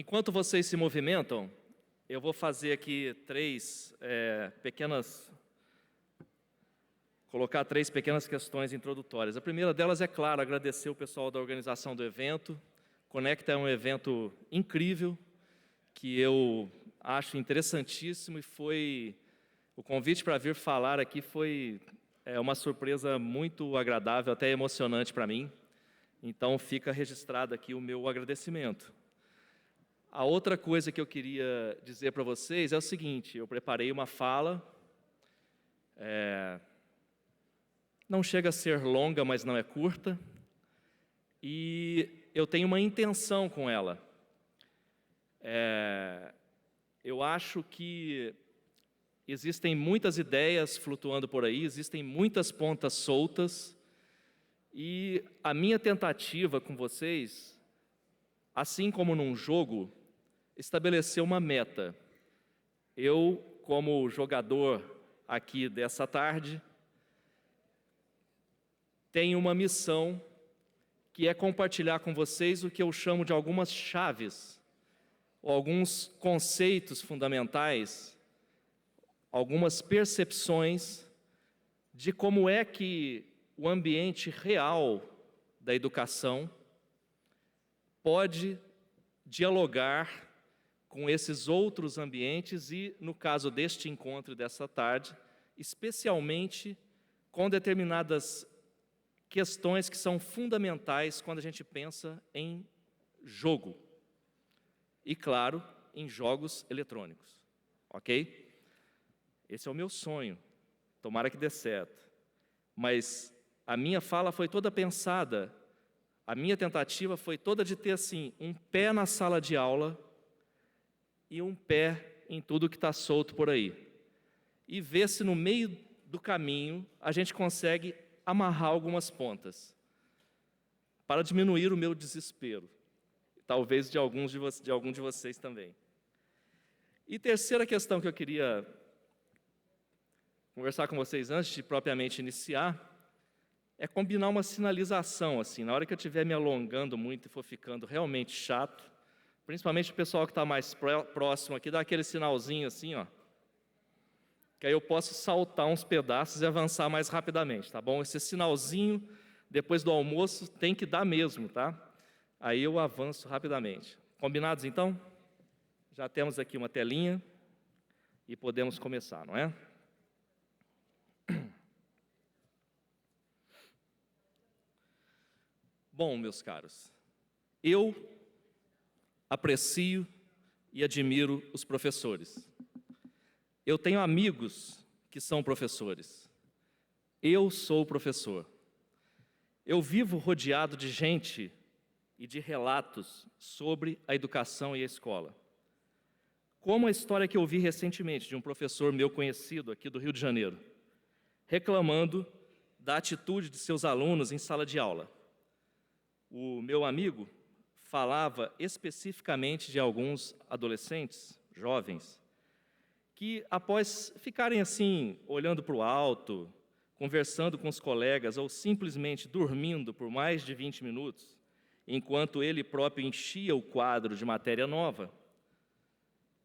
Enquanto vocês se movimentam, eu vou fazer aqui colocar três pequenas questões introdutórias. A primeira delas é, claro, agradecer o pessoal da organização do evento. Conecta é um evento incrível, que eu acho interessantíssimo, e o convite para vir falar aqui foi uma surpresa muito agradável, até emocionante para mim. Então, fica registrado aqui o meu agradecimento. A outra coisa que eu queria dizer para vocês é o seguinte: eu preparei uma fala, não chega a ser longa, mas não é curta, e eu tenho uma intenção com ela. Eu acho que existem muitas ideias flutuando por aí, existem muitas pontas soltas, e a minha tentativa com vocês, assim como num jogo, estabelecer uma meta. Eu, como jogador aqui dessa tarde, tenho uma missão que é compartilhar com vocês o que eu chamo de algumas chaves, ou alguns conceitos fundamentais, algumas percepções de como é que o ambiente real da educação pode dialogar com esses outros ambientes e, no caso deste encontro dessa tarde, especialmente com determinadas questões que são fundamentais quando a gente pensa em jogo. E, claro, em jogos eletrônicos. Ok? Esse é o meu sonho. Tomara que dê certo. Mas a minha fala foi toda pensada, a minha tentativa foi toda de ter, assim, um pé na sala de aula e um pé em tudo que está solto por aí. E ver se no meio do caminho a gente consegue amarrar algumas pontas, para diminuir o meu desespero, talvez de algum de vocês também. E terceira questão que eu queria conversar com vocês antes de propriamente iniciar, é combinar uma sinalização, assim, na hora que eu estiver me alongando muito e for ficando realmente chato, principalmente o pessoal que está mais próximo aqui, dá aquele sinalzinho assim, ó, que aí eu posso saltar uns pedaços e avançar mais rapidamente, tá bom? Esse sinalzinho, depois do almoço, tem que dar mesmo, tá? Aí eu avanço rapidamente. Combinados, então? Já temos aqui uma telinha e podemos começar, não é? Bom, meus caros, eu aprecio e admiro os professores. Eu tenho amigos que são professores. Eu sou professor. Eu vivo rodeado de gente e de relatos sobre a educação e a escola. Como a história que eu vi recentemente de um professor meu conhecido aqui do Rio de Janeiro, reclamando da atitude de seus alunos em sala de aula. O meu amigo falava especificamente de alguns adolescentes, jovens, que após ficarem assim, olhando para o alto, conversando com os colegas ou simplesmente dormindo por mais de 20 minutos, enquanto ele próprio enchia o quadro de matéria nova,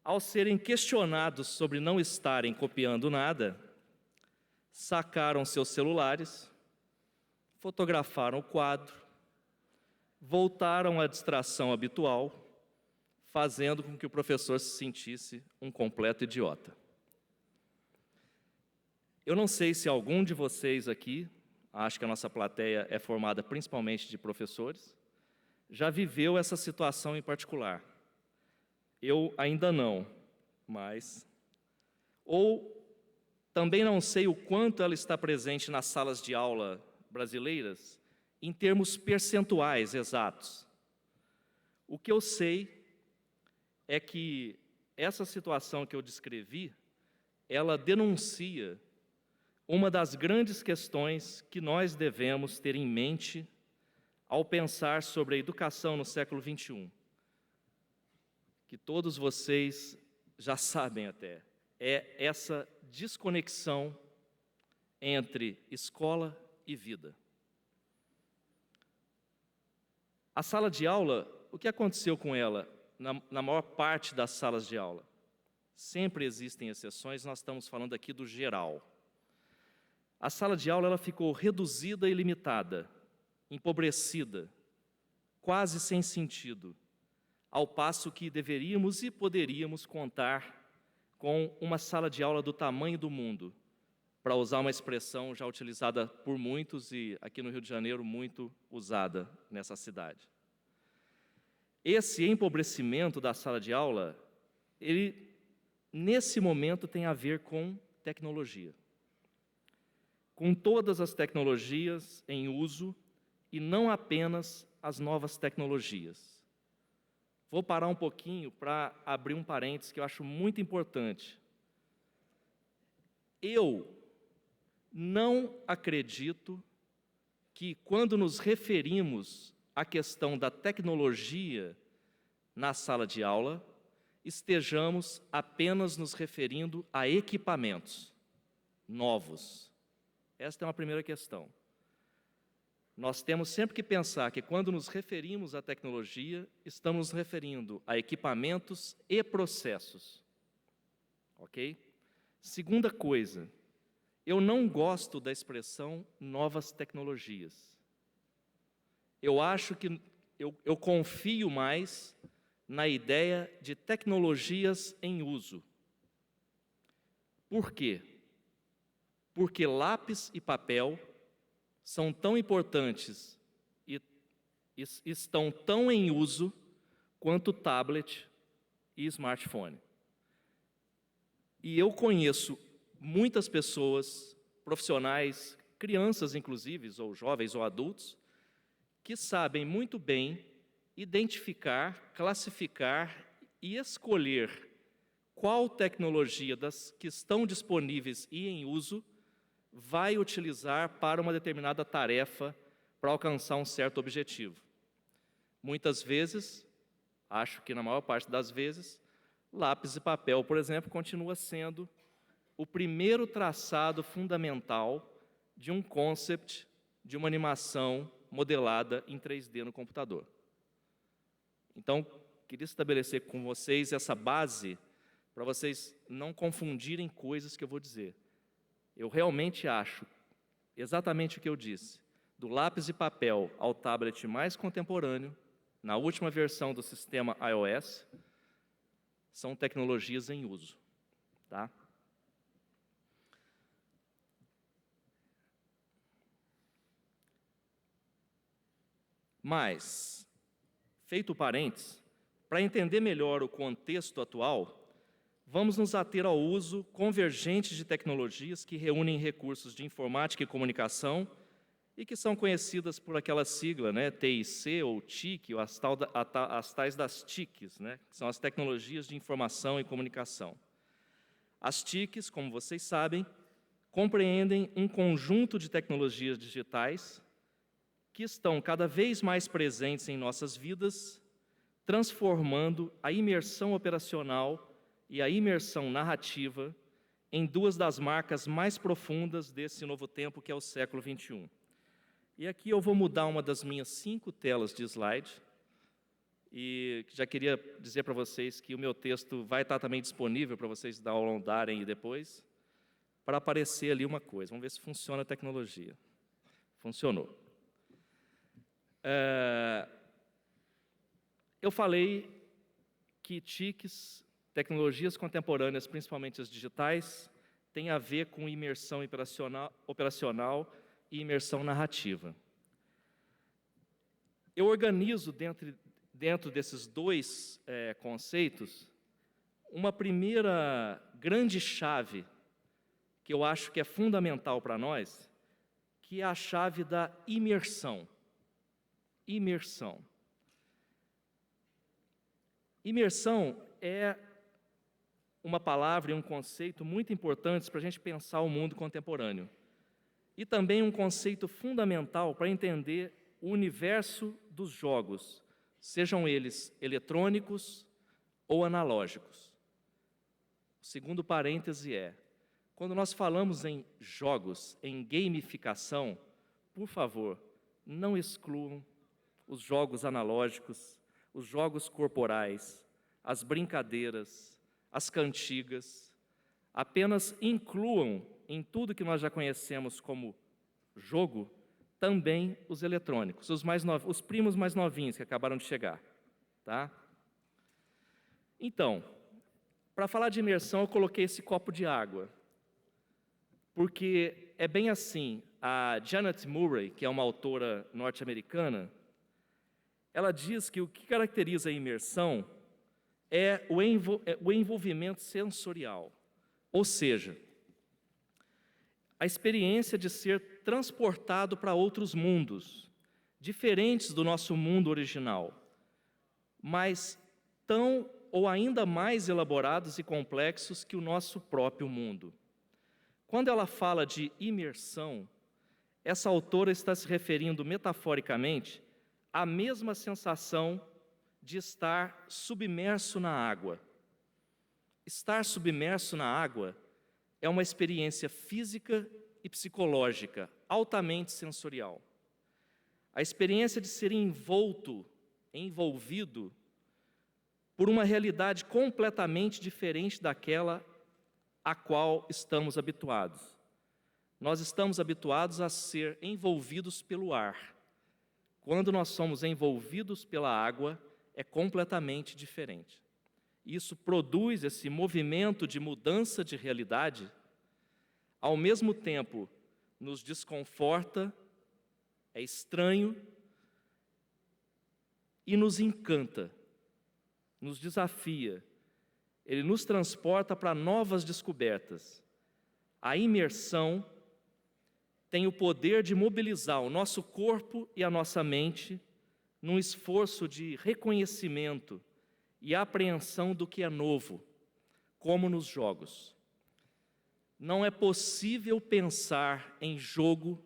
ao serem questionados sobre não estarem copiando nada, sacaram seus celulares, fotografaram o quadro, voltaram à distração habitual, fazendo com que o professor se sentisse um completo idiota. Eu não sei se algum de vocês aqui, acho que a nossa plateia é formada principalmente de professores, já viveu essa situação em particular. Eu ainda não, mas... Ou também não sei o quanto ela está presente nas salas de aula brasileiras, em termos percentuais exatos. O que eu sei é que essa situação que eu descrevi, ela denuncia uma das grandes questões que nós devemos ter em mente ao pensar sobre a educação no século XXI, que todos vocês já sabem até, é essa desconexão entre escola e vida. A sala de aula, o que aconteceu com ela? na maior parte das salas de aula. Sempre existem exceções, nós estamos falando aqui do geral. A sala de aula ela ficou reduzida e limitada, empobrecida, quase sem sentido, ao passo que deveríamos e poderíamos contar com uma sala de aula do tamanho do mundo, para usar uma expressão já utilizada por muitos e aqui no Rio de Janeiro muito usada nessa cidade. Esse empobrecimento da sala de aula, ele nesse momento tem a ver com tecnologia. Com todas as tecnologias em uso e não apenas as novas tecnologias. Vou parar um pouquinho para abrir um parênteses que eu acho muito importante. Eu não acredito que, quando nos referimos à questão da tecnologia na sala de aula, estejamos apenas nos referindo a equipamentos novos. Esta é uma primeira questão. Nós temos sempre que pensar que, quando nos referimos à tecnologia, estamos nos referindo a equipamentos e processos. Ok? Segunda coisa, eu não gosto da expressão novas tecnologias. Eu acho que eu confio mais na ideia de tecnologias em uso. Por quê? Porque lápis e papel são tão importantes e estão tão em uso quanto tablet e smartphone. E eu conheço muitas pessoas, profissionais, crianças inclusive, ou jovens ou adultos, que sabem muito bem identificar, classificar e escolher qual tecnologia das que estão disponíveis e em uso vai utilizar para uma determinada tarefa para alcançar um certo objetivo. Muitas vezes, acho que na maior parte das vezes, lápis e papel, por exemplo, continua sendo o primeiro traçado fundamental de um concept, de uma animação modelada em 3D no computador. Então, queria estabelecer com vocês essa base para vocês não confundirem coisas que eu vou dizer. Eu realmente acho, exatamente o que eu disse, do lápis e papel ao tablet mais contemporâneo, na última versão do sistema iOS, são tecnologias em uso. Tá? Mas, feito o parênteses, para entender melhor o contexto atual, vamos nos ater ao uso convergente de tecnologias que reúnem recursos de informática e comunicação e que são conhecidas por aquela sigla, né, TIC ou TIC, ou as tais das TICs, né, que são as tecnologias de informação e comunicação. As TICs, como vocês sabem, compreendem um conjunto de tecnologias digitais que estão cada vez mais presentes em nossas vidas, transformando a imersão operacional e a imersão narrativa em duas das marcas mais profundas desse novo tempo, que é o século XXI. E aqui eu vou mudar uma das minhas 5 telas de slide, e já queria dizer para vocês que o meu texto vai estar também disponível para vocês downloadarem depois, para aparecer ali uma coisa. Vamos ver se funciona a tecnologia. Funcionou. Eu falei que TICs, tecnologias contemporâneas, principalmente as digitais, têm a ver com imersão operacional e imersão narrativa. Eu organizo dentro desses dois conceitos uma primeira grande chave que eu acho que é fundamental para nós, que é a chave da imersão. Imersão. Imersão é uma palavra e um conceito muito importantes para a gente pensar o mundo contemporâneo. E também um conceito fundamental para entender o universo dos jogos, sejam eles eletrônicos ou analógicos. O segundo parêntese é, quando nós falamos em jogos, em gamificação, por favor, não excluam os jogos analógicos, os jogos corporais, as brincadeiras, as cantigas, apenas incluam em tudo que nós já conhecemos como jogo, também os eletrônicos, os primos mais novinhos que acabaram de chegar. Tá? Então, para falar de imersão, eu coloquei esse copo de água, porque é bem assim, a Janet Murray, que é uma autora norte-americana, ela diz que o que caracteriza a imersão é o envolvimento sensorial, ou seja, a experiência de ser transportado para outros mundos, diferentes do nosso mundo original, mas tão ou ainda mais elaborados e complexos que o nosso próprio mundo. Quando ela fala de imersão, essa autora está se referindo metaforicamente à mesma sensação de estar submerso na água. Estar submerso na água é uma experiência física e psicológica, altamente sensorial. A experiência de ser envolvido por uma realidade completamente diferente daquela a qual estamos habituados. Nós estamos habituados a ser envolvidos pelo ar. Quando nós somos envolvidos pela água, é completamente diferente. Isso produz esse movimento de mudança de realidade, ao mesmo tempo nos desconforta, é estranho e nos encanta, nos desafia, ele nos transporta para novas descobertas. A imersão tem o poder de mobilizar o nosso corpo e a nossa mente num esforço de reconhecimento e apreensão do que é novo, como nos jogos. Não é possível pensar em jogo,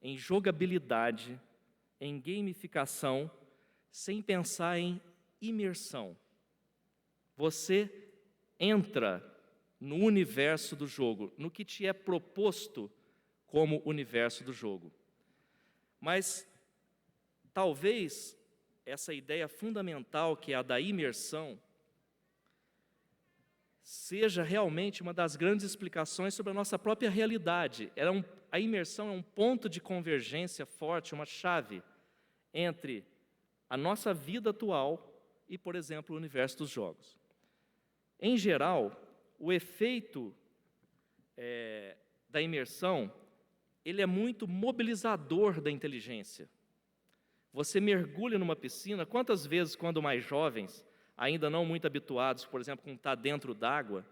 em jogabilidade, em gamificação, sem pensar em imersão. Você entra no universo do jogo, no que te é proposto como universo do jogo. Mas talvez essa ideia fundamental, que é a da imersão, seja realmente uma das grandes explicações sobre a nossa própria realidade. A imersão é um ponto de convergência forte, uma chave entre a nossa vida atual e, por exemplo, o universo dos jogos. Em geral, o efeito da imersão, ele é muito mobilizador da inteligência. Você mergulha numa piscina, quantas vezes, quando mais jovens, ainda não muito habituados, por exemplo, com estar dentro d'água,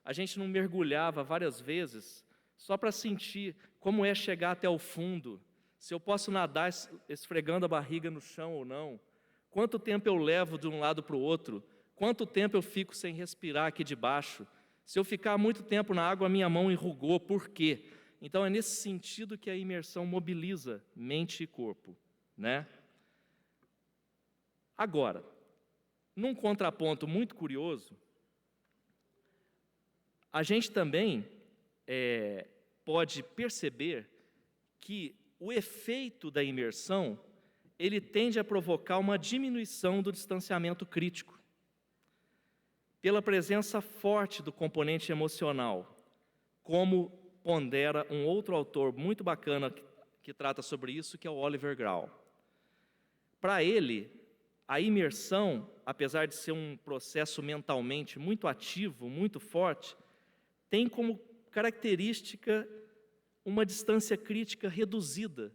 a gente não mergulhava várias vezes só para sentir como é chegar até o fundo, se eu posso nadar esfregando a barriga no chão ou não, quanto tempo eu levo de um lado para o outro, quanto tempo eu fico sem respirar aqui debaixo, se eu ficar muito tempo na água, a minha mão enrugou, por quê? Então é nesse sentido que a imersão mobiliza mente e corpo, né? Agora, num contraponto muito curioso, a gente também pode perceber que o efeito da imersão, ele tende a provocar uma diminuição do distanciamento crítico, pela presença forte do componente emocional, como pondera um outro autor muito bacana que trata sobre isso, que é o Oliver Grau. Para ele, a imersão, apesar de ser um processo mentalmente muito ativo, muito forte, tem como característica uma distância crítica reduzida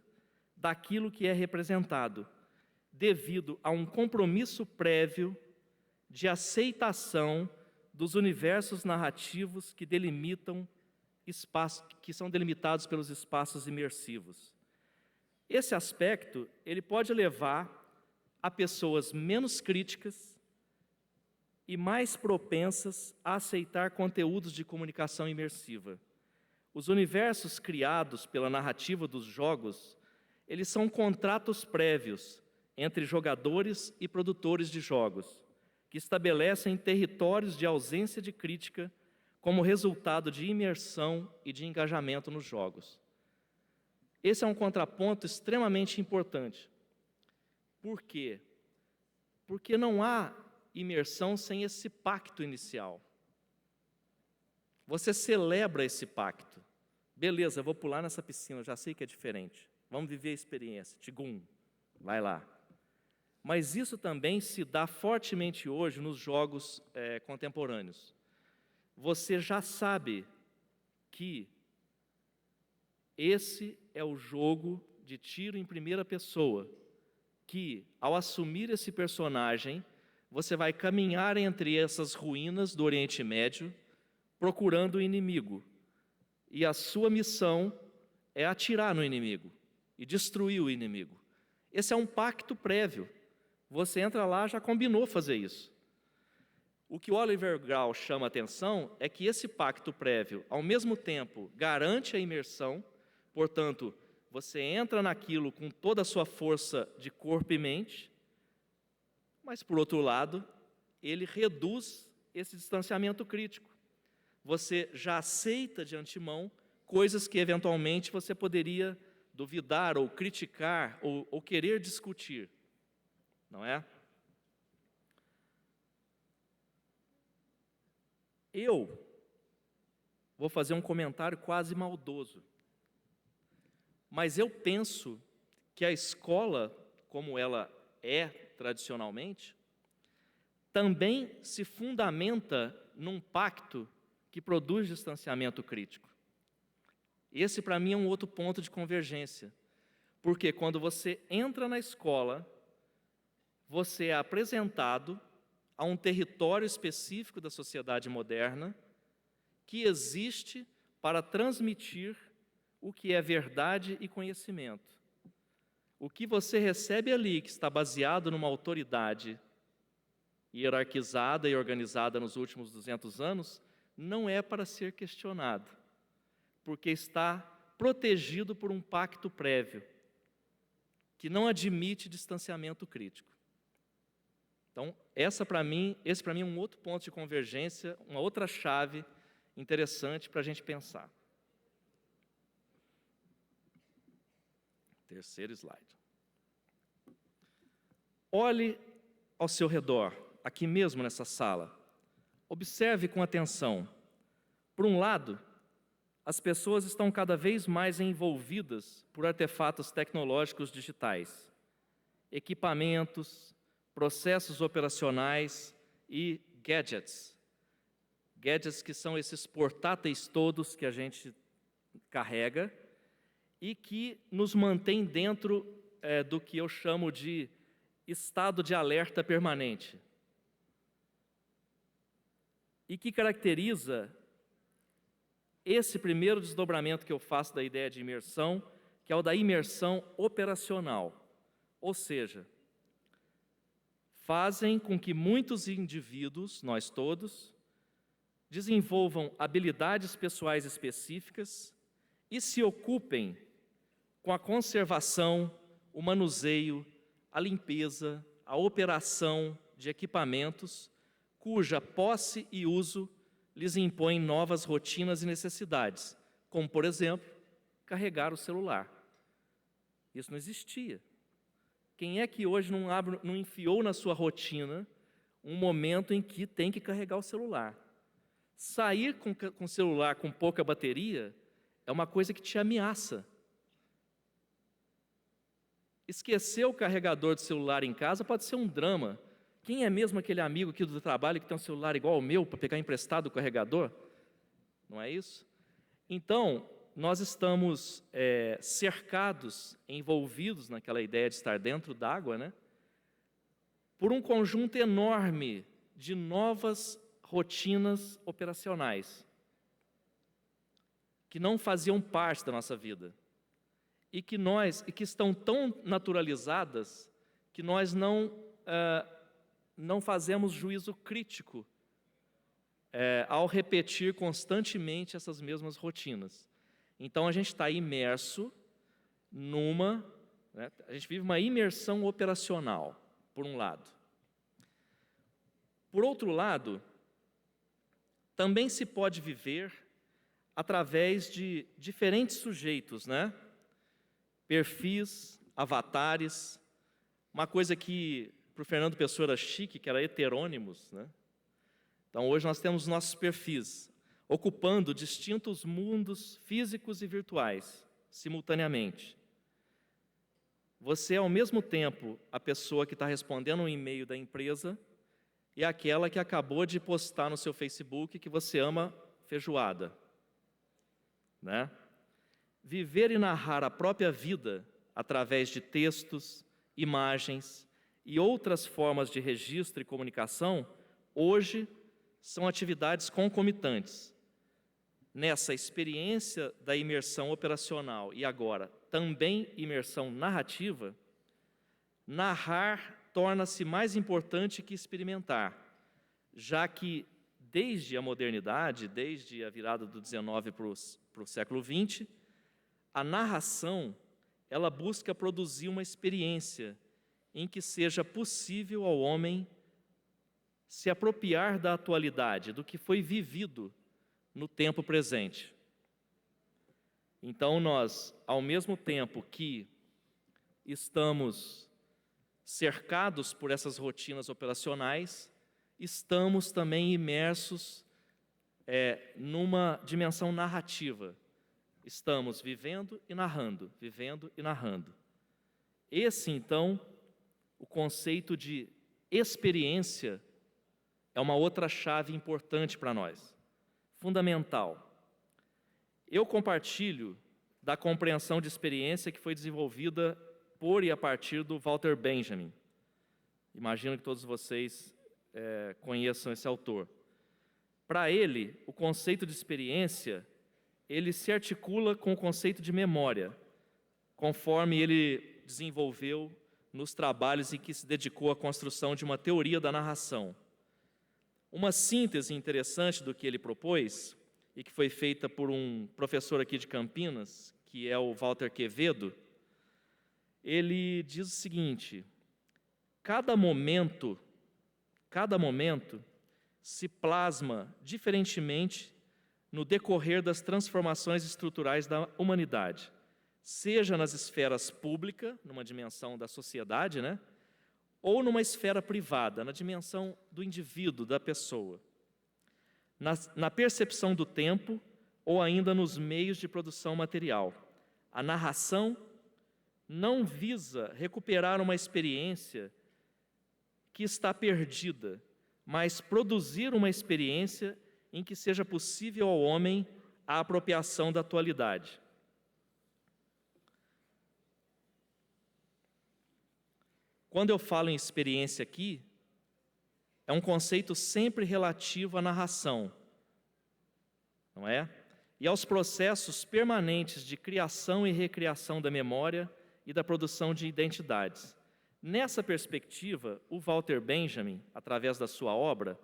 daquilo que é representado, devido a um compromisso prévio de aceitação dos universos narrativos que são delimitados pelos espaços imersivos. Esse aspecto, ele pode levar a pessoas menos críticas e mais propensas a aceitar conteúdos de comunicação imersiva. Os universos criados pela narrativa dos jogos, eles são contratos prévios entre jogadores e produtores de jogos, que estabelecem territórios de ausência de crítica como resultado de imersão e de engajamento nos jogos. Esse é um contraponto extremamente importante. Por quê? Porque não há imersão sem esse pacto inicial. Você celebra esse pacto. Beleza, eu vou pular nessa piscina, eu já sei que é diferente. Vamos viver a experiência. Tigum, vai lá. Mas isso também se dá fortemente hoje nos jogos contemporâneos. Você já sabe que esse é o jogo de tiro em primeira pessoa, que, ao assumir esse personagem, você vai caminhar entre essas ruínas do Oriente Médio, procurando o inimigo. E a sua missão é atirar no inimigo e destruir o inimigo. Esse é um pacto prévio. Você entra lá, já combinou fazer isso. O que o Oliver Grau chama a atenção é que esse pacto prévio, ao mesmo tempo, garante a imersão, portanto, você entra naquilo com toda a sua força de corpo e mente, mas, por outro lado, ele reduz esse distanciamento crítico. Você já aceita de antemão coisas que, eventualmente, você poderia duvidar ou criticar ou querer discutir, não é? Eu vou fazer um comentário quase maldoso, mas eu penso que a escola, como ela é tradicionalmente, também se fundamenta num pacto que produz distanciamento crítico. Esse, para mim, é um outro ponto de convergência, porque quando você entra na escola, você é apresentado a um território específico da sociedade moderna que existe para transmitir o que é verdade e conhecimento. O que você recebe ali, que está baseado numa autoridade hierarquizada e organizada nos últimos 200 anos, não é para ser questionado, porque está protegido por um pacto prévio, que não admite distanciamento crítico. Então, esse para mim é um outro ponto de convergência, uma outra chave interessante para a gente pensar. Terceiro slide. Olhe ao seu redor, aqui mesmo nessa sala. Observe com atenção. Por um lado, as pessoas estão cada vez mais envolvidas por artefatos tecnológicos digitais, equipamentos, processos operacionais e gadgets. Gadgets que são esses portáteis todos que a gente carrega e que nos mantém dentro do que eu chamo de estado de alerta permanente. E que caracteriza esse primeiro desdobramento que eu faço da ideia de imersão, que é o da imersão operacional. Ou seja, fazem com que muitos indivíduos, nós todos, desenvolvam habilidades pessoais específicas e se ocupem com a conservação, o manuseio, a limpeza, a operação de equipamentos, cuja posse e uso lhes impõem novas rotinas e necessidades, como, por exemplo, carregar o celular. Isso não existia. Quem é que hoje não enfiou na sua rotina um momento em que tem que carregar o celular? Sair com o celular com pouca bateria é uma coisa que te ameaça. Esquecer o carregador do celular em casa pode ser um drama. Quem é mesmo aquele amigo aqui do trabalho que tem um celular igual ao meu para pegar emprestado o carregador? Não é isso? Então, nós estamos cercados, envolvidos naquela ideia de estar dentro d'água, né? Por um conjunto enorme de novas rotinas operacionais que não faziam parte da nossa vida e que estão tão naturalizadas que nós não fazemos juízo crítico ao repetir constantemente essas mesmas rotinas. Então, a gente está imerso a gente vive uma imersão operacional, por um lado. Por outro lado, também se pode viver através de diferentes sujeitos, né? Perfis, avatares, uma coisa que para o Fernando Pessoa era chique, que era heterônimos, né? Então, hoje nós temos nossos perfis, ocupando distintos mundos físicos e virtuais, simultaneamente. Você é, ao mesmo tempo, a pessoa que está respondendo um e-mail da empresa e aquela que acabou de postar no seu Facebook que você ama feijoada, né? Viver e narrar a própria vida através de textos, imagens e outras formas de registro e comunicação, hoje, são atividades concomitantes. Nessa experiência da imersão operacional e agora também imersão narrativa, narrar torna-se mais importante que experimentar, já que desde a modernidade, desde a virada do XIX para o século XX, a narração ela busca produzir uma experiência em que seja possível ao homem se apropriar da atualidade, do que foi vivido no tempo presente. Então, nós, ao mesmo tempo que estamos cercados por essas rotinas operacionais, estamos também imersos numa dimensão narrativa. Estamos vivendo e narrando, vivendo e narrando. Esse, então, o conceito de experiência é uma outra chave importante para nós, fundamental. Eu compartilho da compreensão de experiência que foi desenvolvida por e a partir do Walter Benjamin. Imagino que todos vocês conheçam esse autor. Para ele, o conceito de experiência, ele se articula com o conceito de memória, conforme ele desenvolveu nos trabalhos em que se dedicou à construção de uma teoria da narração. Uma síntese interessante do que ele propôs, e que foi feita por um professor aqui de Campinas, que é o Walter Quevedo, ele diz o seguinte: cada momento se plasma diferentemente no decorrer das transformações estruturais da humanidade, seja nas esferas públicas, numa dimensão da sociedade, né? Ou numa esfera privada, na dimensão do indivíduo, da pessoa, na percepção do tempo ou ainda nos meios de produção material. A narração não visa recuperar uma experiência que está perdida, mas produzir uma experiência em que seja possível ao homem a apropriação da atualidade. Quando eu falo em experiência aqui, é um conceito sempre relativo à narração, não é? E aos processos permanentes de criação e recriação da memória e da produção de identidades. Nessa perspectiva, o Walter Benjamin, através da sua obra,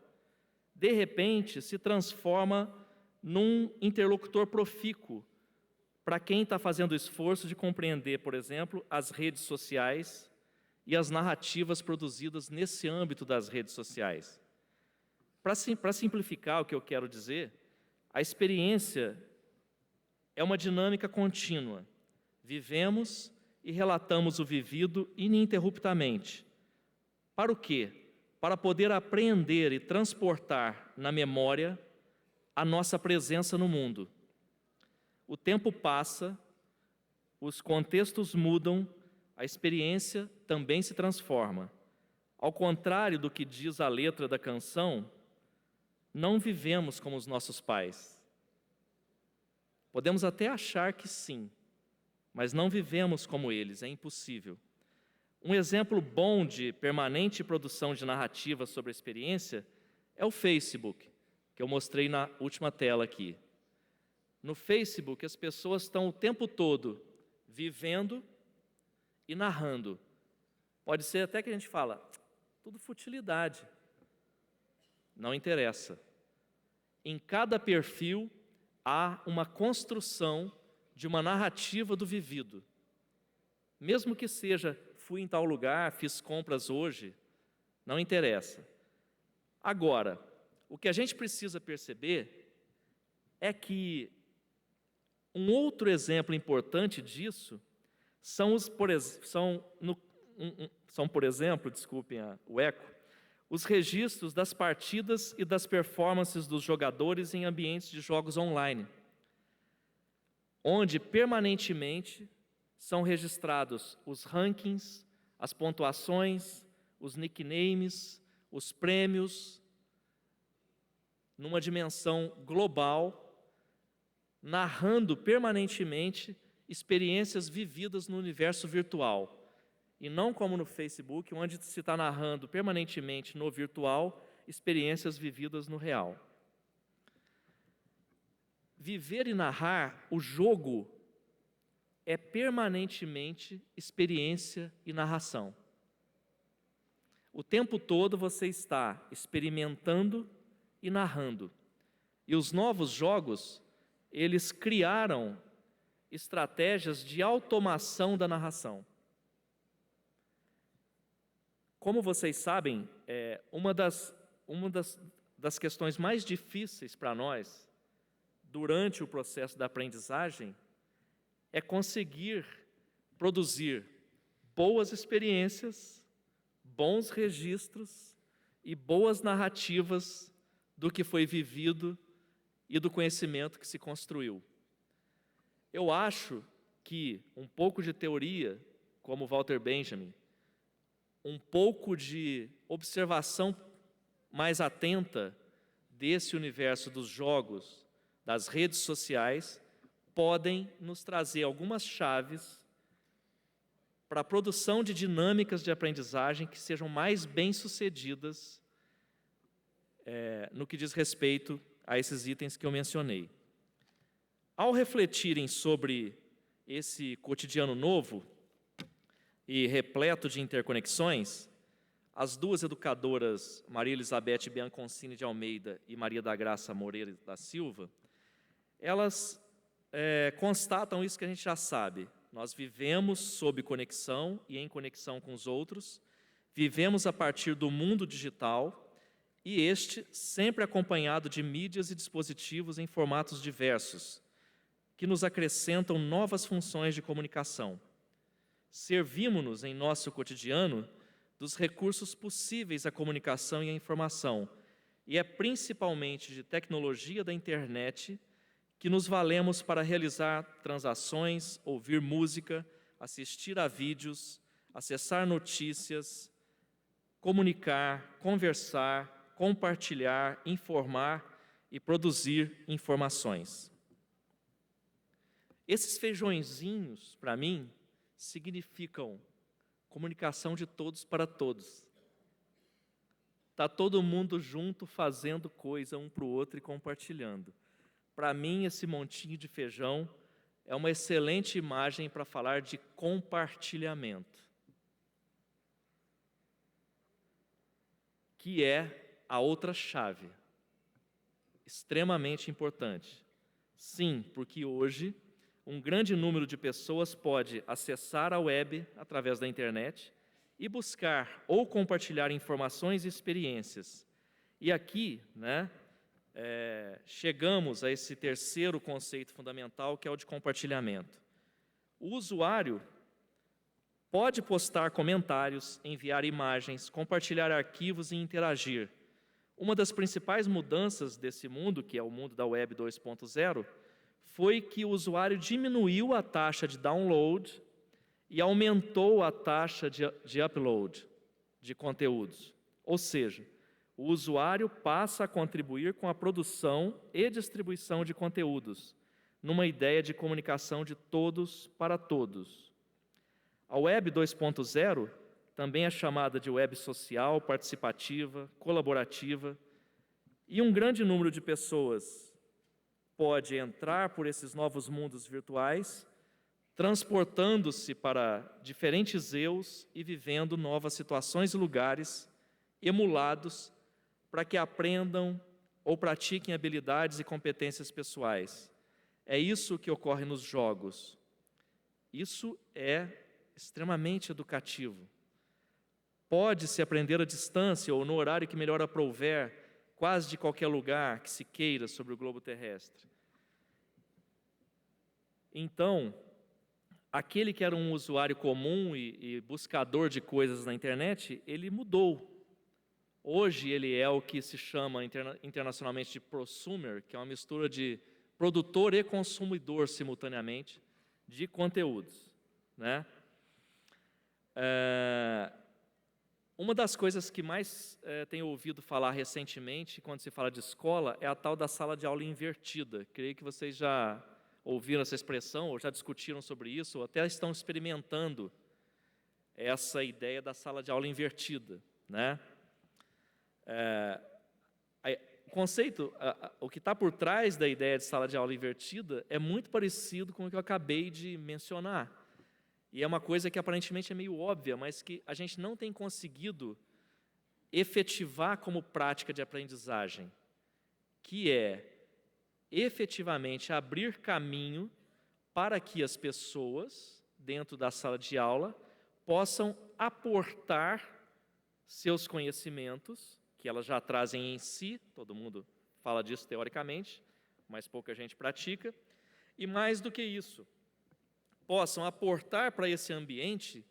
de repente se transforma num interlocutor profícuo para quem está fazendo o esforço de compreender, por exemplo, as redes sociais e as narrativas produzidas nesse âmbito das redes sociais. Para simplificar o que eu quero dizer, a experiência é uma dinâmica contínua. Vivemos e relatamos o vivido ininterruptamente. Para o quê? Para poder apreender e transportar na memória a nossa presença no mundo. O tempo passa, os contextos mudam, a experiência também se transforma. Ao contrário do que diz a letra da canção, não vivemos como os nossos pais. Podemos até achar que sim, mas não vivemos como eles, é impossível. Um exemplo bom de permanente produção de narrativa sobre a experiência é o Facebook, que eu mostrei na última tela aqui. No Facebook, as pessoas estão o tempo todo vivendo e narrando. Pode ser até que a gente fala, tudo futilidade. Não interessa. Em cada perfil há uma construção de uma narrativa do vivido. Mesmo que seja, fui em tal lugar, fiz compras hoje, não interessa. Agora, o que a gente precisa perceber é que um outro exemplo importante disso são são, por exemplo, desculpem o eco, os registros das partidas e das performances dos jogadores em ambientes de jogos online, onde permanentemente são registrados os rankings, as pontuações, os nicknames, os prêmios, numa dimensão global, narrando permanentemente experiências vividas no universo virtual. E não como no Facebook, onde se está narrando permanentemente no virtual experiências vividas no real. Viver e narrar o jogo é permanentemente experiência e narração. O tempo todo você está experimentando e narrando. E os novos jogos, eles criaram estratégias de automação da narração. Como vocês sabem, uma das questões mais difíceis para nós, durante o processo da aprendizagem, é conseguir produzir boas experiências, bons registros e boas narrativas do que foi vivido e do conhecimento que se construiu. Eu acho que um pouco de teoria, como Walter Benjamin, um pouco de observação mais atenta desse universo dos jogos, das redes sociais, podem nos trazer algumas chaves para a produção de dinâmicas de aprendizagem que sejam mais bem-sucedidas no que diz respeito a esses itens que eu mencionei. Ao refletirem sobre esse cotidiano novo e repleto de interconexões, as duas educadoras, Maria Elizabeth Bianconcini de Almeida e Maria da Graça Moreira da Silva, elas constatam isso que a gente já sabe. Nós vivemos sob conexão e em conexão com os outros, vivemos a partir do mundo digital e este sempre acompanhado de mídias e dispositivos em formatos diversos, que nos acrescentam novas funções de comunicação. Servimos-nos em nosso cotidiano dos recursos possíveis à comunicação e à informação, e é principalmente de tecnologia da internet que nos valemos para realizar transações, ouvir música, assistir a vídeos, acessar notícias, comunicar, conversar, compartilhar, informar e produzir informações. Esses feijõezinhos, para mim, significam comunicação de todos para todos. Está todo mundo junto fazendo coisa um para o outro e compartilhando. Para mim, esse montinho de feijão é uma excelente imagem para falar de compartilhamento, que é a outra chave, extremamente importante. Sim, porque hoje um grande número de pessoas pode acessar a web através da internet e buscar ou compartilhar informações e experiências. E aqui, chegamos a esse terceiro conceito fundamental, que é o de compartilhamento. O usuário pode postar comentários, enviar imagens, compartilhar arquivos e interagir. Uma das principais mudanças desse mundo, que é o mundo da Web 2.0, foi que o usuário diminuiu a taxa de download e aumentou a taxa de upload de conteúdos. Ou seja, o usuário passa a contribuir com a produção e distribuição de conteúdos, numa ideia de comunicação de todos para todos. A Web 2.0 também é chamada de web social, participativa, colaborativa, e um grande número de pessoas pode entrar por esses novos mundos virtuais, transportando-se para diferentes eus e vivendo novas situações e lugares, emulados para que aprendam ou pratiquem habilidades e competências pessoais. É isso que ocorre nos jogos. Isso é extremamente educativo. Pode-se aprender à distância ou no horário que melhor aprouver, quase de qualquer lugar que se queira sobre o globo terrestre. Então, aquele que era um usuário comum e buscador de coisas na internet, ele mudou. Hoje ele é o que se chama internacionalmente de prosumer, que é uma mistura de produtor e consumidor simultaneamente de conteúdos, né? Uma das coisas que mais tenho ouvido falar recentemente, quando se fala de escola, é a tal da sala de aula invertida. Creio que vocês já ouviram essa expressão, ou já discutiram sobre isso, ou até estão experimentando essa ideia da sala de aula invertida, né? O conceito, o que está por trás da ideia de sala de aula invertida é muito parecido com o que eu acabei de mencionar. E é uma coisa que aparentemente é meio óbvia, mas que a gente não tem conseguido efetivar como prática de aprendizagem, que é efetivamente abrir caminho para que as pessoas, dentro da sala de aula, possam aportar seus conhecimentos, que elas já trazem em si, todo mundo fala disso teoricamente, mas pouca gente pratica, e mais do que isso, possam aportar para esse ambiente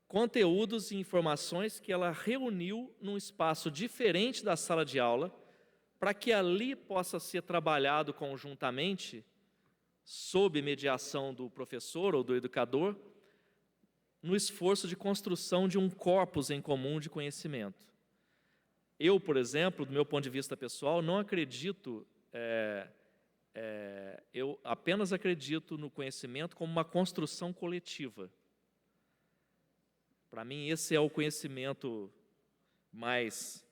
conteúdos e informações que ela reuniu num espaço diferente da sala de aula, para que ali possa ser trabalhado conjuntamente, sob mediação do professor ou do educador, no esforço de construção de um corpus em comum de conhecimento. Eu, por exemplo, do meu ponto de vista pessoal, não acredito, eu apenas acredito no conhecimento como uma construção coletiva. Para mim, esse é o conhecimento mais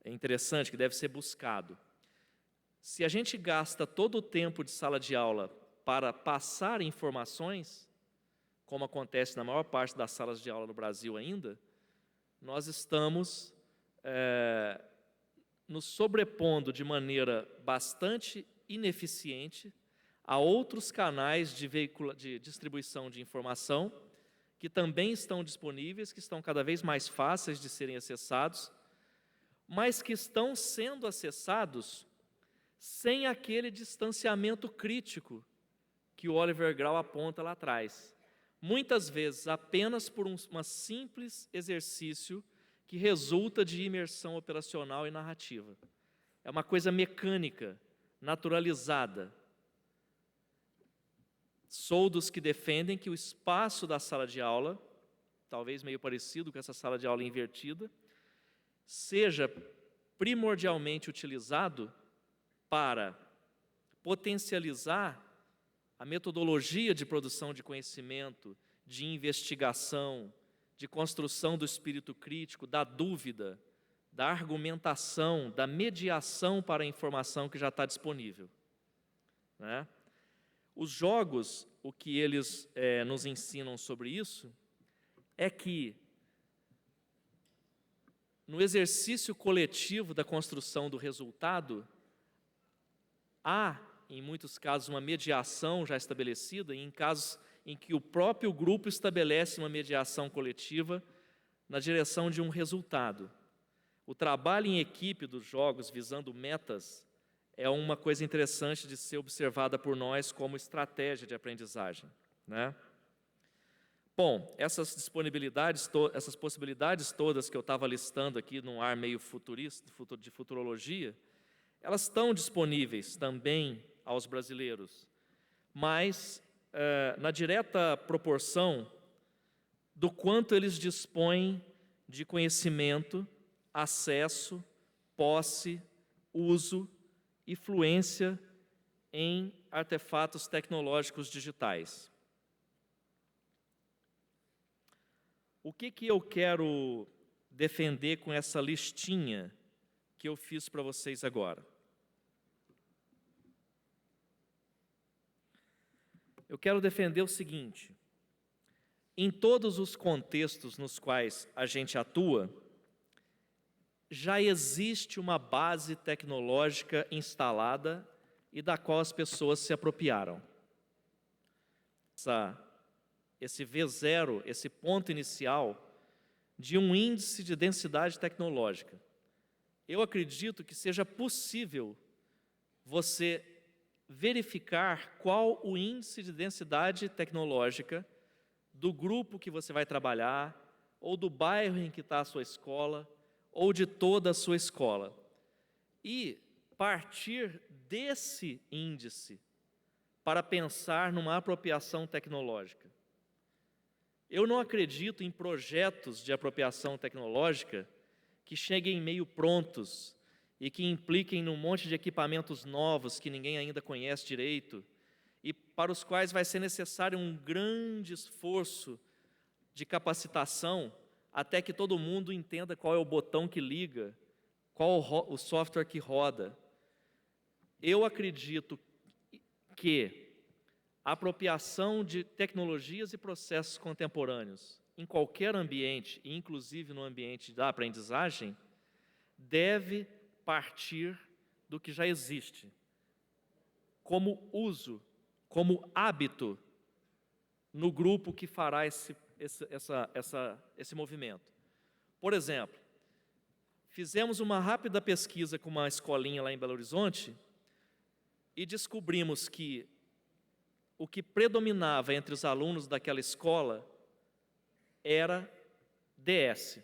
interessante, que deve ser buscado. Se a gente gasta todo o tempo de sala de aula para passar informações, como acontece na maior parte das salas de aula no Brasil ainda, nós estamos nos sobrepondo de maneira bastante ineficiente a outros canais de distribuição de informação que também estão disponíveis, que estão cada vez mais fáceis de serem acessados, mas que estão sendo acessados sem aquele distanciamento crítico que o Oliver Grau aponta lá atrás. Muitas vezes apenas por um simples exercício que resulta de imersão operacional e narrativa. É uma coisa mecânica, naturalizada. Sou dos que defendem que o espaço da sala de aula, talvez meio parecido com essa sala de aula invertida, seja primordialmente utilizado para potencializar a metodologia de produção de conhecimento, de investigação, de construção do espírito crítico, da dúvida, da argumentação, da mediação para a informação que já está disponível, né? Os jogos, o que eles nos ensinam sobre isso, é que no exercício coletivo da construção do resultado, há, em muitos casos, uma mediação já estabelecida, e em casos em que o próprio grupo estabelece uma mediação coletiva na direção de um resultado. O trabalho em equipe dos jogos visando metas é uma coisa interessante de ser observada por nós como estratégia de aprendizagem, né? Bom, essas possibilidades todas que eu estava listando aqui num ar meio futurista, de futurologia, elas estão disponíveis também aos brasileiros, mas na direta proporção do quanto eles dispõem de conhecimento, acesso, posse, uso e fluência em artefatos tecnológicos digitais. O que eu quero defender com essa listinha que eu fiz para vocês agora? Eu quero defender o seguinte: em todos os contextos nos quais a gente atua, já existe uma base tecnológica instalada e da qual as pessoas se apropriaram. Esse V0, esse ponto inicial de um índice de densidade tecnológica. Eu acredito que seja possível você verificar qual o índice de densidade tecnológica do grupo que você vai trabalhar, ou do bairro em que está a sua escola, ou de toda a sua escola. E partir desse índice para pensar numa apropriação tecnológica. Eu não acredito em projetos de apropriação tecnológica que cheguem meio prontos e que impliquem num monte de equipamentos novos que ninguém ainda conhece direito e para os quais vai ser necessário um grande esforço de capacitação até que todo mundo entenda qual é o botão que liga, qual o software que roda. Eu acredito que a apropriação de tecnologias e processos contemporâneos em qualquer ambiente, inclusive no ambiente da aprendizagem, deve partir do que já existe, como uso, como hábito no grupo que fará esse movimento. Por exemplo, fizemos uma rápida pesquisa com uma escolinha lá em Belo Horizonte e descobrimos que o que predominava entre os alunos daquela escola era DS.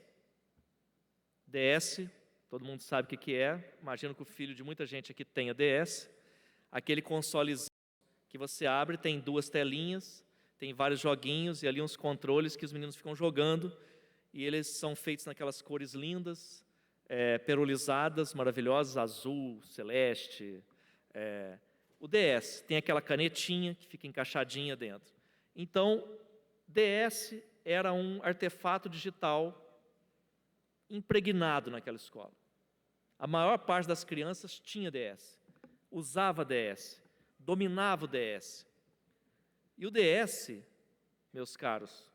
DS, todo mundo sabe o que é, imagino que o filho de muita gente aqui tenha DS, aquele consolezinho que você abre, tem duas telinhas, tem vários joguinhos e ali uns controles que os meninos ficam jogando, e eles são feitos naquelas cores lindas, perulizadas, maravilhosas, azul, celeste. O DS tem aquela canetinha que fica encaixadinha dentro. Então, DS era um artefato digital impregnado naquela escola. A maior parte das crianças tinha DS, usava DS, dominava o DS. E o DS, meus caros,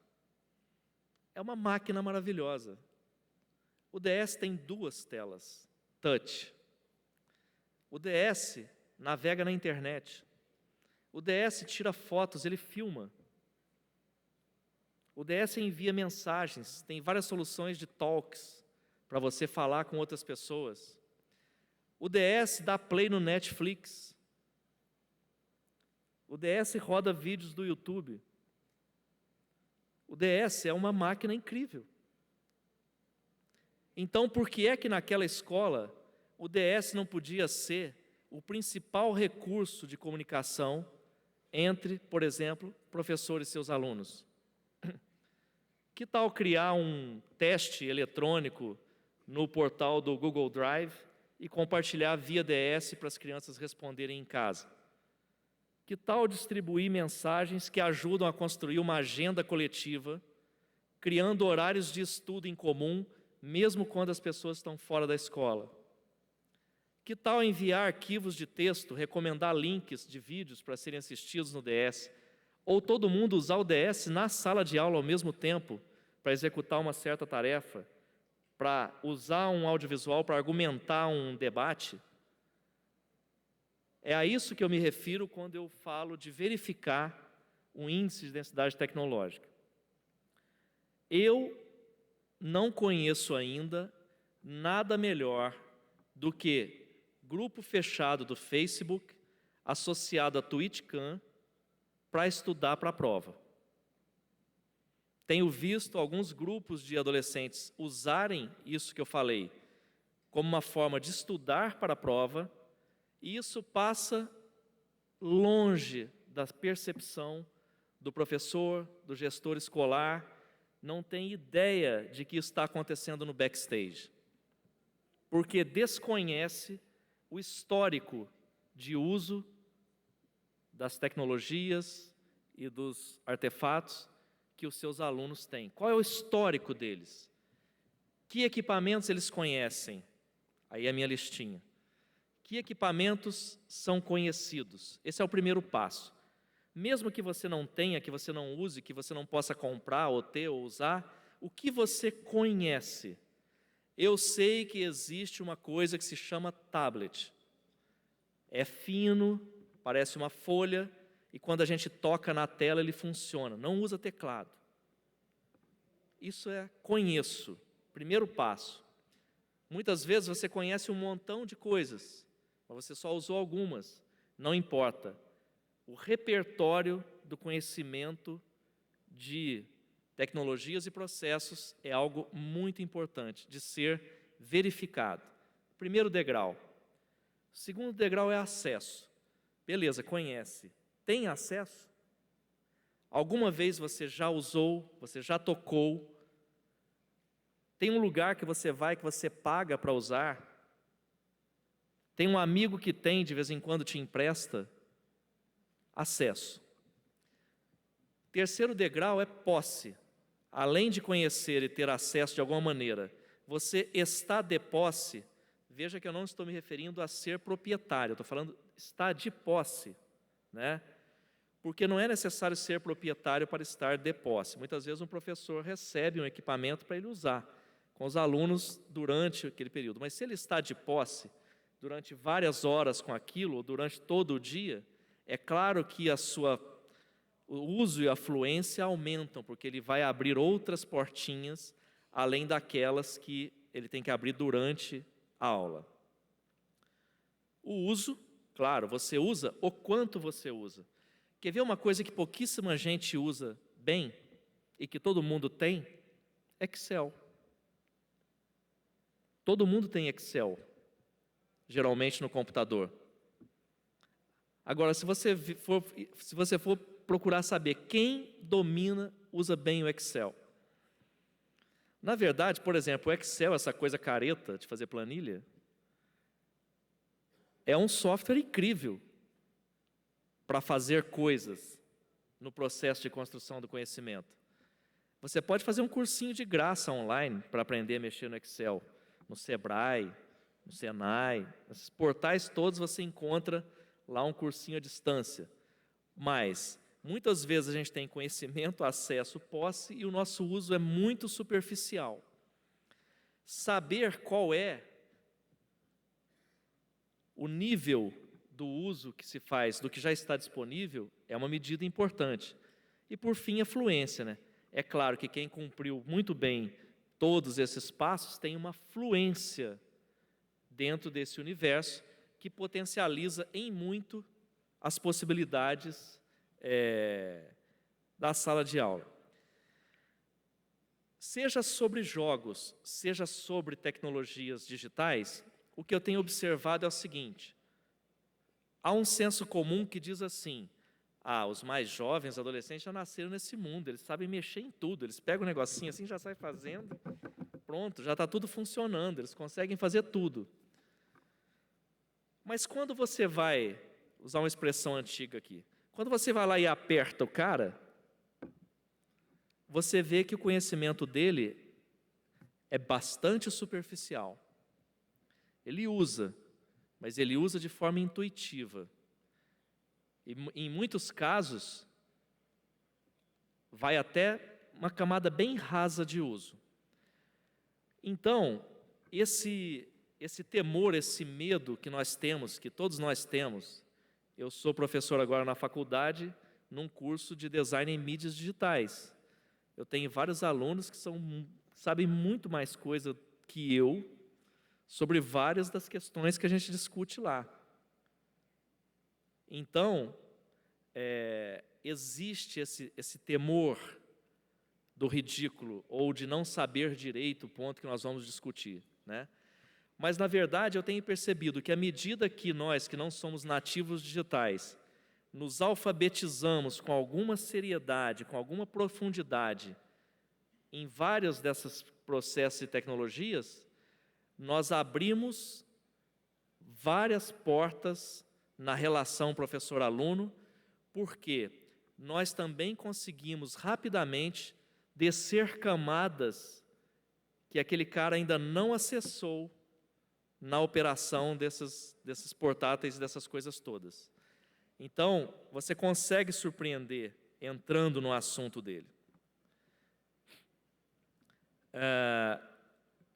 é uma máquina maravilhosa. O DS tem duas telas, touch. O DS navega na internet. O DS tira fotos, ele filma. O DS envia mensagens, tem várias soluções de talks para você falar com outras pessoas. O DS dá play no Netflix. O DS roda vídeos do YouTube. O DS é uma máquina incrível. Então, por que é que naquela escola o DS não podia ser o principal recurso de comunicação entre, por exemplo, professor e seus alunos? Que tal criar um teste eletrônico no portal do Google Drive e compartilhar via DS para as crianças responderem em casa? Que tal distribuir mensagens que ajudam a construir uma agenda coletiva, criando horários de estudo em comum, mesmo quando as pessoas estão fora da escola? Que tal enviar arquivos de texto, recomendar links de vídeos para serem assistidos no DS? Ou todo mundo usar o DS na sala de aula ao mesmo tempo para executar uma certa tarefa, para usar um audiovisual para argumentar um debate? É a isso que eu me refiro quando eu falo de verificar o índice de densidade tecnológica. Eu não conheço ainda nada melhor do que grupo fechado do Facebook associado a TwitchCam para estudar para a prova. Tenho visto alguns grupos de adolescentes usarem isso que eu falei como uma forma de estudar para a prova, e isso passa longe da percepção do professor, do gestor escolar, não tem ideia de que isso está acontecendo no backstage, porque desconhece o histórico de uso das tecnologias e dos artefatos que os seus alunos têm. Qual é o histórico deles? Que equipamentos eles conhecem? Aí é a minha listinha. Que equipamentos são conhecidos? Esse é o primeiro passo. Mesmo que você não tenha, que você não use, que você não possa comprar, ou ter, ou usar, o que você conhece? Eu sei que existe uma coisa que se chama tablet. É fino, parece uma folha, e quando a gente toca na tela ele funciona. Não usa teclado. Isso é conheço. Primeiro passo. Muitas vezes você conhece um montão de coisas, mas você só usou algumas. não importa. O repertório do conhecimento de tecnologias e processos é algo muito importante de ser verificado. Primeiro degrau. Segundo degrau é acesso. Beleza, conhece. Tem acesso? Alguma vez você já usou, você já tocou? Tem um lugar que você vai que você paga para usar? Tem um amigo que tem, de vez em quando te empresta? Acesso. Terceiro degrau é posse. Além de conhecer e ter acesso de alguma maneira, você está de posse. Veja que eu não estou me referindo a ser proprietário, eu estou falando está de posse, né? Porque não é necessário ser proprietário para estar de posse. Muitas vezes um professor recebe um equipamento para ele usar com os alunos durante aquele período. Mas se ele está de posse durante várias horas com aquilo, ou durante todo o dia, é claro que o uso e a fluência aumentam, porque ele vai abrir outras portinhas, além daquelas que ele tem que abrir durante a aula. O uso, claro, você usa o quanto você usa. Quer ver uma coisa que pouquíssima gente usa bem e que todo mundo tem? Excel. Todo mundo tem Excel, geralmente no computador. Agora, se você for procurar saber quem domina, usa bem o Excel. Na verdade, por exemplo, o Excel, essa coisa careta de fazer planilha, é um software incrível para fazer coisas no processo de construção do conhecimento. Você pode fazer um cursinho de graça online para aprender a mexer no Excel, no Sebrae, no Senai, esses portais todos você encontra lá um cursinho à distância. Mas muitas vezes a gente tem conhecimento, acesso, posse e o nosso uso é muito superficial. Saber qual é o nível do uso que se faz do que já está disponível é uma medida importante. E por fim a fluência, né? É claro que quem cumpriu muito bem todos esses passos tem uma fluência dentro desse universo que potencializa em muito as possibilidades da sala de aula. Seja sobre jogos, seja sobre tecnologias digitais, o que eu tenho observado é o seguinte: há um senso comum que diz assim: os mais jovens, adolescentes, já nasceram nesse mundo, eles sabem mexer em tudo, eles pegam um negocinho assim, já saem fazendo, pronto, já está tudo funcionando, eles conseguem fazer tudo. Mas quando você vai, usar uma expressão antiga aqui, quando você vai lá e aperta o cara, você vê que o conhecimento dele é bastante superficial. Ele usa, mas ele usa de forma intuitiva. E, em muitos casos, vai até uma camada bem rasa de uso. Então, esse temor, esse medo que nós temos, que todos nós temos, eu sou professor agora na faculdade, num curso de design em mídias digitais. Eu tenho vários alunos que sabem muito mais coisa que eu sobre várias das questões que a gente discute lá. Então, existe esse temor do ridículo ou de não saber direito o ponto que nós vamos discutir, né? Mas, na verdade, eu tenho percebido que à medida que nós, que não somos nativos digitais, nos alfabetizamos com alguma seriedade, com alguma profundidade em vários desses processos e tecnologias, nós abrimos várias portas na relação professor-aluno, porque nós também conseguimos rapidamente descer camadas que aquele cara ainda não acessou na operação desses portáteis, dessas coisas todas. Então, você consegue surpreender entrando no assunto dele.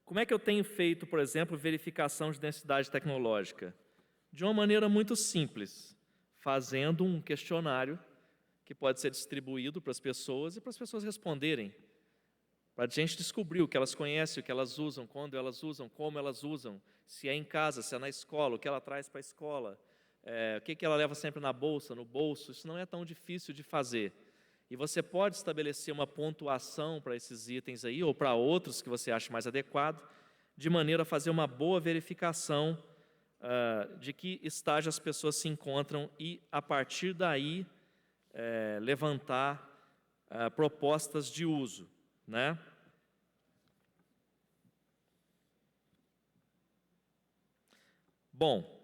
Como é que eu tenho feito, por exemplo, verificação de densidade tecnológica? De uma maneira muito simples, fazendo um questionário que pode ser distribuído para as pessoas e para as pessoas responderem, para a gente descobrir o que elas conhecem, o que elas usam, quando elas usam, como elas usam, se é em casa, se é na escola, o que ela traz para a escola, o que ela leva sempre na bolsa, no bolso, isso não é tão difícil de fazer. E você pode estabelecer uma pontuação para esses itens aí, ou para outros que você ache mais adequado, de maneira a fazer uma boa verificação de que estágio as pessoas se encontram e, a partir daí, levantar propostas de uso, né? Bom,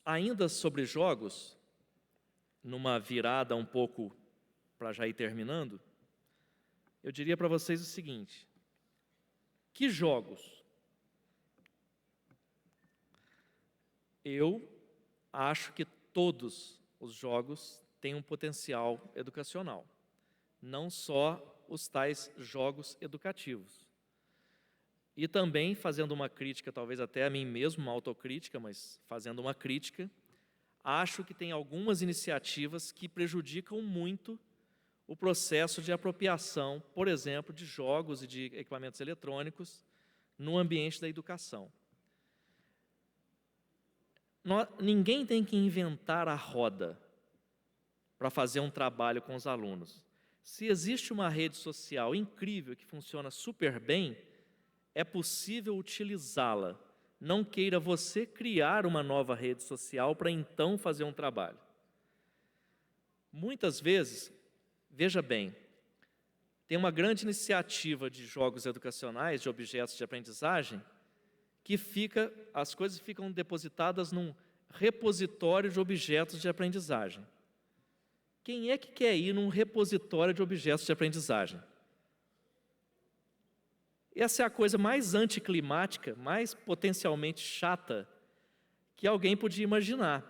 ainda sobre jogos, numa virada um pouco para já ir terminando, eu diria para vocês o seguinte: que jogos? Eu acho que todos os jogos têm um potencial educacional, não só os tais jogos educativos. E também, fazendo uma crítica, talvez até a mim mesmo, uma autocrítica, mas fazendo uma crítica, acho que tem algumas iniciativas que prejudicam muito o processo de apropriação, por exemplo, de jogos e de equipamentos eletrônicos no ambiente da educação. Ninguém tem que inventar a roda para fazer um trabalho com os alunos. Se existe uma rede social incrível que funciona super bem, é possível utilizá-la. Não queira você criar uma nova rede social para então fazer um trabalho. Muitas vezes, veja bem, tem uma grande iniciativa de jogos educacionais, de objetos de aprendizagem, que as coisas ficam depositadas num repositório de objetos de aprendizagem. Quem é que quer ir num repositório de objetos de aprendizagem? Essa é a coisa mais anticlimática, mais potencialmente chata que alguém podia imaginar.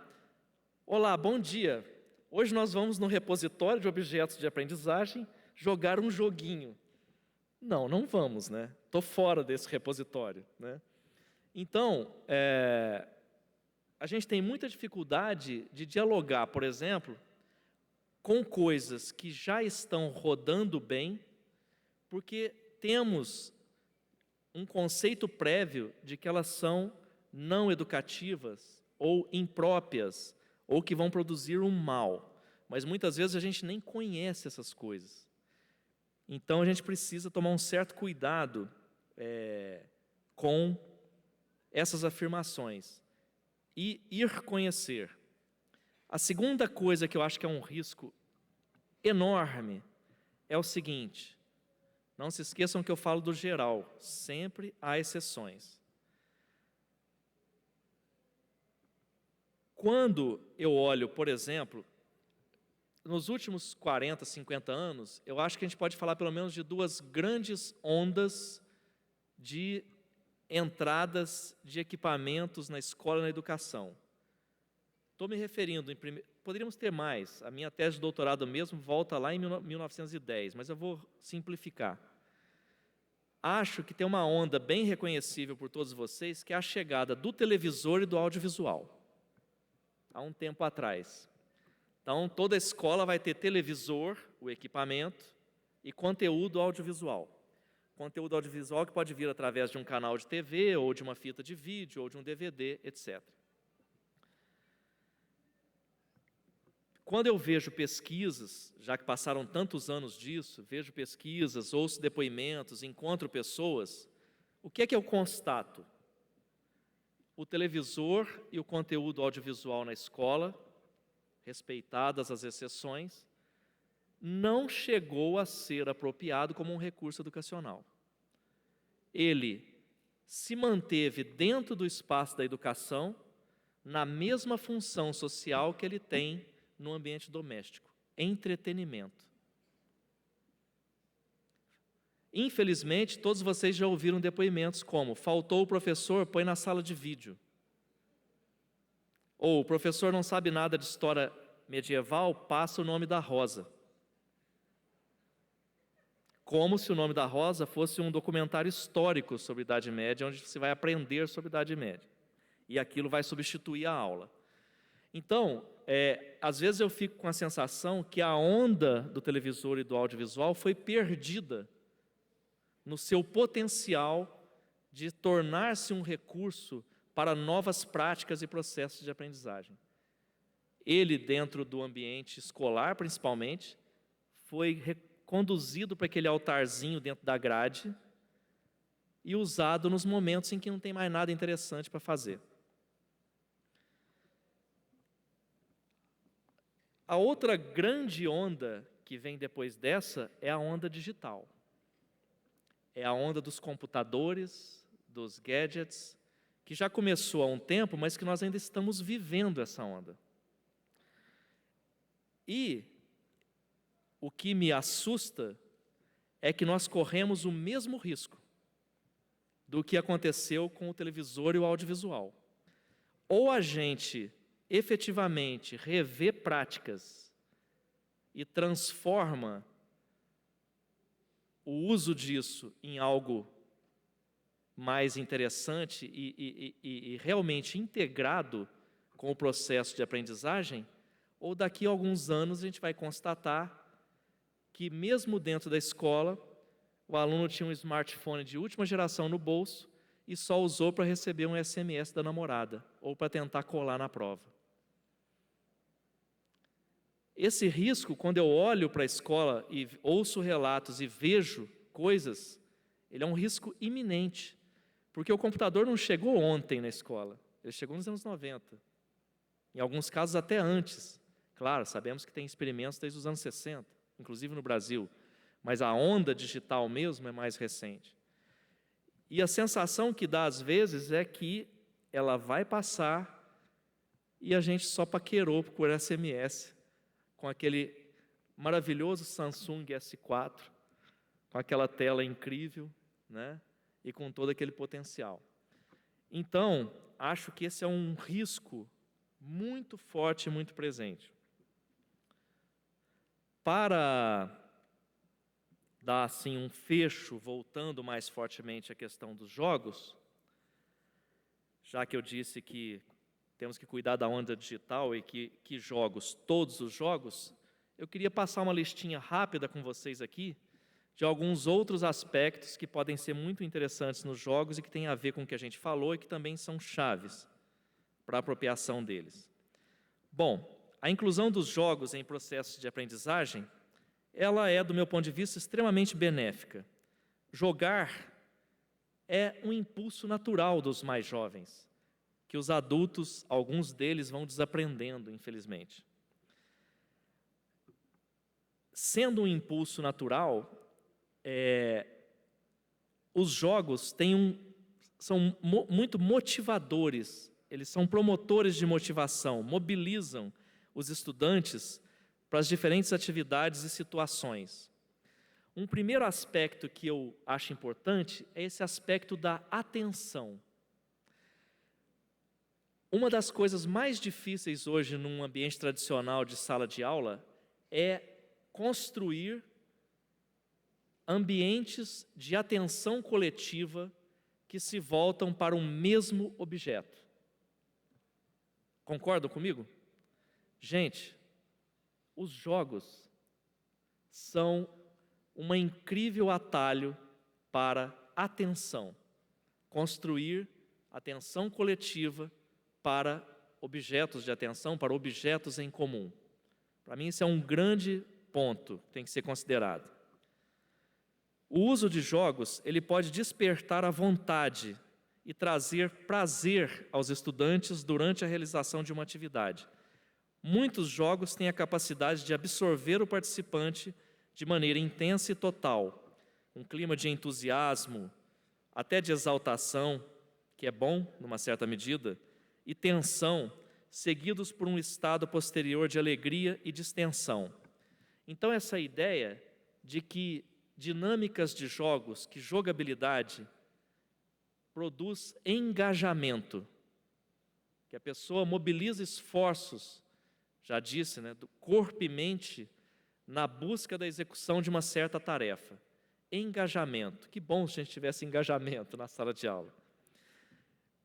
Olá, bom dia. Hoje nós vamos no repositório de objetos de aprendizagem jogar um joguinho. Não vamos, né? Estou fora desse repositório, né? Então, a gente tem muita dificuldade de dialogar, por exemplo, com coisas que já estão rodando bem, porque temos um conceito prévio de que elas são não educativas ou impróprias, ou que vão produzir um mal. Mas muitas vezes a gente nem conhece essas coisas. Então a gente precisa tomar um certo cuidado com essas afirmações e ir conhecer. A segunda coisa que eu acho que é um risco enorme é o seguinte: não se esqueçam que eu falo do geral, sempre há exceções. Quando eu olho, por exemplo, nos últimos 40, 50 anos, eu acho que a gente pode falar pelo menos de duas grandes ondas de entradas de equipamentos na escola e na educação. Estou me referindo, poderíamos ter mais, a minha tese de doutorado mesmo volta lá em 1910, mas eu vou simplificar. Acho que tem uma onda bem reconhecível por todos vocês, que é a chegada do televisor e do audiovisual, há um tempo atrás. Então, toda escola vai ter televisor, o equipamento, e conteúdo audiovisual. Conteúdo audiovisual que pode vir através de um canal de TV, ou de uma fita de vídeo, ou de um DVD, etc. Quando eu vejo pesquisas, já que passaram tantos anos disso, vejo pesquisas, ouço depoimentos, encontro pessoas, o que é que eu constato? O televisor e o conteúdo audiovisual na escola, respeitadas as exceções, não chegou a ser apropriado como um recurso educacional. Ele se manteve dentro do espaço da educação, na mesma função social que ele tem no ambiente doméstico, entretenimento. Infelizmente, todos vocês já ouviram depoimentos como: faltou o professor, põe na sala de vídeo. Ou o professor não sabe nada de história medieval, passa o nome da Rosa. Como se o nome da Rosa fosse um documentário histórico sobre a Idade Média, onde você vai aprender sobre a Idade Média. E aquilo vai substituir a aula. Então, às vezes eu fico com a sensação que a onda do televisor e do audiovisual foi perdida no seu potencial de tornar-se um recurso para novas práticas e processos de aprendizagem. Ele, dentro do ambiente escolar, principalmente, foi conduzido para aquele altarzinho dentro da grade e usado nos momentos em que não tem mais nada interessante para fazer. A outra grande onda que vem depois dessa é a onda digital. É a onda dos computadores, dos gadgets, que já começou há um tempo, mas que nós ainda estamos vivendo essa onda. E o que me assusta é que nós corremos o mesmo risco do que aconteceu com o televisor e o audiovisual. Ou a gente efetivamente revê práticas e transforma o uso disso em algo mais interessante e realmente integrado com o processo de aprendizagem, ou daqui a alguns anos a gente vai constatar que mesmo dentro da escola, o aluno tinha um smartphone de última geração no bolso e só usou para receber um SMS da namorada, ou para tentar colar na prova. Esse risco, quando eu olho para a escola e ouço relatos e vejo coisas, ele é um risco iminente, porque o computador não chegou ontem na escola, ele chegou nos anos 90, em alguns casos até antes. Claro, sabemos que tem experimentos desde os anos 60, inclusive no Brasil, mas a onda digital mesmo é mais recente. E a sensação que dá às vezes é que ela vai passar e a gente só paquerou por SMS, com aquele maravilhoso Samsung S4, com aquela tela incrível, né? E com todo aquele potencial. Então, acho que esse é um risco muito forte e muito presente. Para dar assim um fecho, voltando mais fortemente à questão dos jogos, já que eu disse que temos que cuidar da onda digital e que jogos, todos os jogos, eu queria passar uma listinha rápida com vocês aqui de alguns outros aspectos que podem ser muito interessantes nos jogos e que têm a ver com o que a gente falou e que também são chaves para a apropriação deles. Bom, a inclusão dos jogos em processos de aprendizagem, ela é, do meu ponto de vista, extremamente benéfica. Jogar é um impulso natural dos mais jovens, que os adultos, alguns deles, vão desaprendendo, infelizmente. Sendo um impulso natural, os jogos são muito motivadores, eles são promotores de motivação, mobilizam os estudantes para as diferentes atividades e situações. Um primeiro aspecto que eu acho importante é esse aspecto da atenção. Uma das coisas mais difíceis hoje num ambiente tradicional de sala de aula é construir ambientes de atenção coletiva que se voltam para um mesmo objeto. Concordam comigo? Gente, os jogos são um incrível atalho para atenção. Construir atenção coletiva para objetos de atenção, para objetos em comum. Para mim, isso é um grande ponto que tem que ser considerado. O uso de jogos, ele pode despertar a vontade e trazer prazer aos estudantes durante a realização de uma atividade. Muitos jogos têm a capacidade de absorver o participante de maneira intensa e total, um clima de entusiasmo, até de exaltação, que é bom, numa certa medida, e tensão, seguidos por um estado posterior de alegria e distensão. Então, essa ideia de que dinâmicas de jogos, que jogabilidade produz engajamento, que a pessoa mobiliza esforços, já disse, né, do corpo e mente, na busca da execução de uma certa tarefa. Engajamento. Que bom se a gente tivesse engajamento na sala de aula.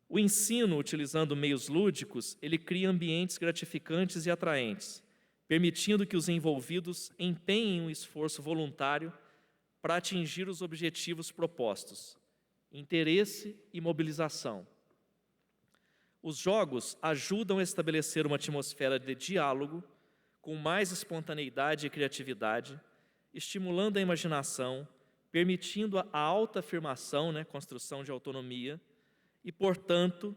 O ensino, utilizando meios lúdicos, ele cria ambientes gratificantes e atraentes, permitindo que os envolvidos empenhem um esforço voluntário para atingir os objetivos propostos: interesse e mobilização. Os jogos ajudam a estabelecer uma atmosfera de diálogo com mais espontaneidade e criatividade, estimulando a imaginação, permitindo a autoafirmação, construção de autonomia, e, portanto,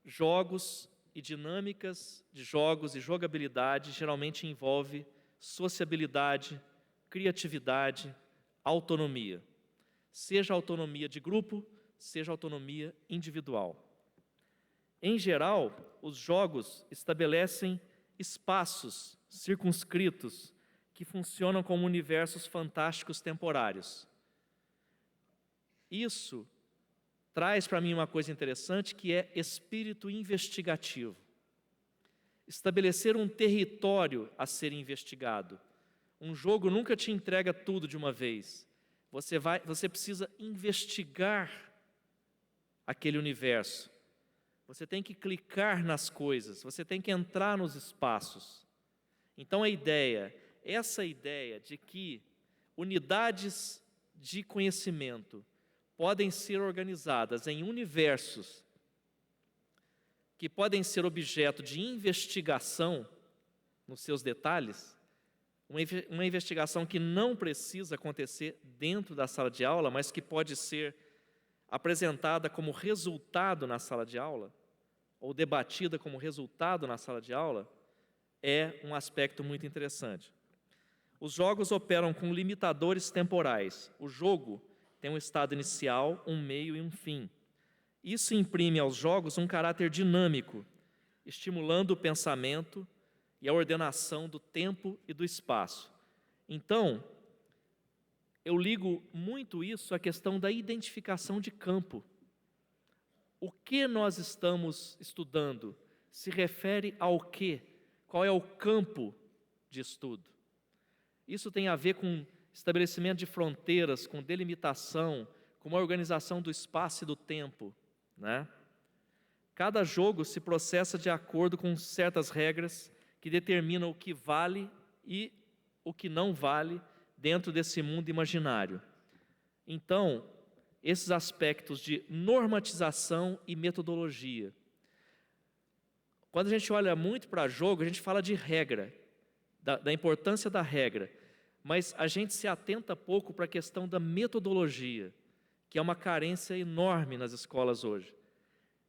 jogos e dinâmicas de jogos e jogabilidade geralmente envolve sociabilidade, criatividade, autonomia. Seja autonomia de grupo, seja autonomia individual. Em geral, os jogos estabelecem espaços circunscritos que funcionam como universos fantásticos temporários. Isso traz para mim uma coisa interessante, que é espírito investigativo. Estabelecer um território a ser investigado. Um jogo nunca te entrega tudo de uma vez. Você precisa investigar aquele universo. Você tem que clicar nas coisas, você tem que entrar nos espaços. Então essa ideia de que unidades de conhecimento podem ser organizadas em universos que podem ser objeto de investigação nos seus detalhes, uma investigação que não precisa acontecer dentro da sala de aula, mas que pode ser apresentada como resultado na sala de aula, ou debatida como resultado na sala de aula, é um aspecto muito interessante. Os jogos operam com limitadores temporais. O jogo tem um estado inicial, um meio e um fim. Isso imprime aos jogos um caráter dinâmico, estimulando o pensamento e a ordenação do tempo e do espaço. Então, eu ligo muito isso à questão da identificação de campo. O que nós estamos estudando se refere ao quê? Qual é o campo de estudo? Isso tem a ver com estabelecimento de fronteiras, com delimitação, com uma organização do espaço e do tempo, Cada jogo se processa de acordo com certas regras que determinam o que vale e o que não vale dentro desse mundo imaginário. Então, esses aspectos de normatização e metodologia. Quando a gente olha muito para jogo, a gente fala de regra, da importância da regra, mas a gente se atenta pouco para a questão da metodologia, que é uma carência enorme nas escolas hoje.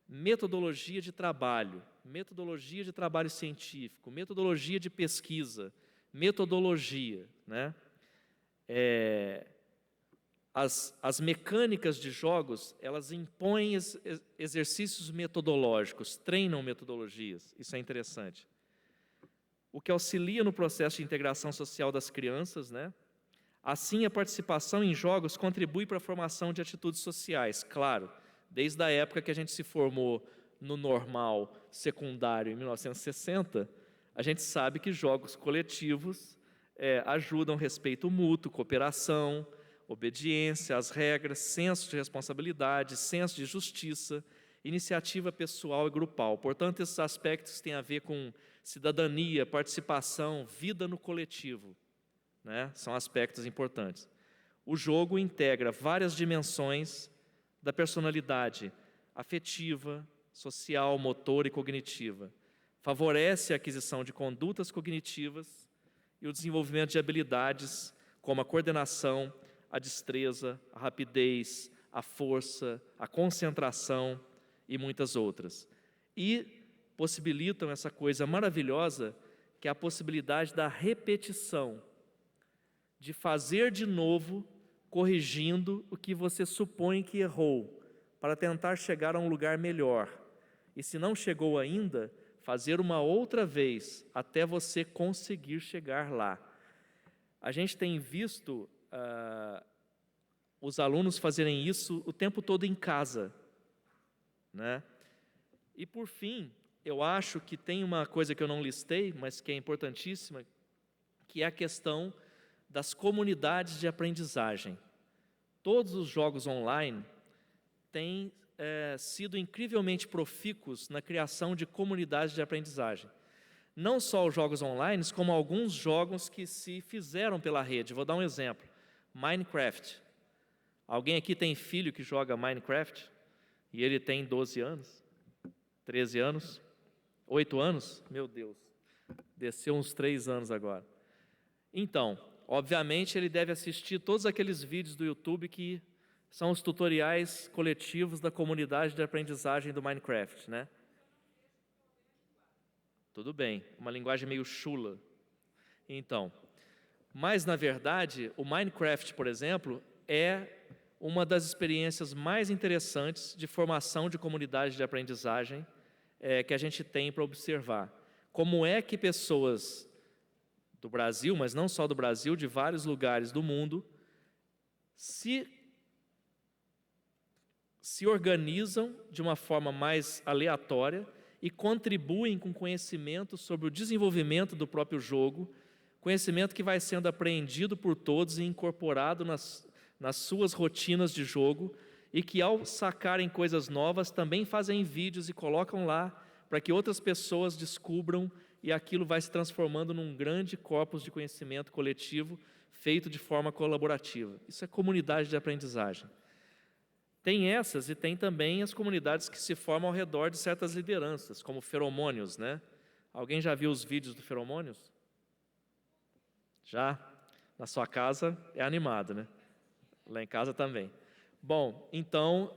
Metodologia de trabalho científico, metodologia de pesquisa, metodologia, As mecânicas de jogos, elas impõem exercícios metodológicos, treinam metodologias, isso é interessante. O que auxilia no processo de integração social das crianças, Assim, a participação em jogos contribui para a formação de atitudes sociais, claro, desde a época que a gente se formou no normal secundário, em 1960, a gente sabe que jogos coletivos ajudam respeito mútuo, cooperação, obediência às regras, senso de responsabilidade, senso de justiça, iniciativa pessoal e grupal. Portanto, esses aspectos têm a ver com cidadania, participação, vida no coletivo, São aspectos importantes. O jogo integra várias dimensões da personalidade afetiva, social, motora e cognitiva. Favorece a aquisição de condutas cognitivas e o desenvolvimento de habilidades como a coordenação, a destreza, a rapidez, a força, a concentração e muitas outras. E possibilitam essa coisa maravilhosa que é a possibilidade da repetição, de fazer de novo, corrigindo o que você supõe que errou, para tentar chegar a um lugar melhor. E se não chegou ainda, fazer uma outra vez, até você conseguir chegar lá. A gente tem visto os alunos fazerem isso o tempo todo em casa, E por fim, eu acho que tem uma coisa que eu não listei, mas que é importantíssima, que é a questão das comunidades de aprendizagem. Todos os jogos online têm sido incrivelmente profícuos na criação de comunidades de aprendizagem. Não só os jogos online, como alguns jogos que se fizeram pela rede. Vou dar um exemplo. Minecraft. Alguém aqui tem filho que joga Minecraft? E ele tem 12 anos? 13 anos? 8 anos? Meu Deus, desceu uns 3 anos agora. Então, obviamente, ele deve assistir todos aqueles vídeos do YouTube que são os tutoriais coletivos da comunidade de aprendizagem do Minecraft, né? Tudo bem, uma linguagem meio chula. Então, mas, na verdade, o Minecraft, por exemplo, é uma das experiências mais interessantes de formação de comunidade de aprendizagem que a gente tem para observar. Como é que pessoas do Brasil, mas não só do Brasil, de vários lugares do mundo, se organizam de uma forma mais aleatória e contribuem com conhecimento sobre o desenvolvimento do próprio jogo, conhecimento que vai sendo apreendido por todos e incorporado nas suas rotinas de jogo, e que, ao sacarem coisas novas, também fazem vídeos e colocam lá para que outras pessoas descubram, e aquilo vai se transformando num grande corpus de conhecimento coletivo feito de forma colaborativa. Isso é comunidade de aprendizagem. Tem essas e tem também as comunidades que se formam ao redor de certas lideranças, como feromônios, né? Alguém já viu os vídeos do feromônios? Já? Na sua casa é animado, né? Lá em casa também. Bom, então,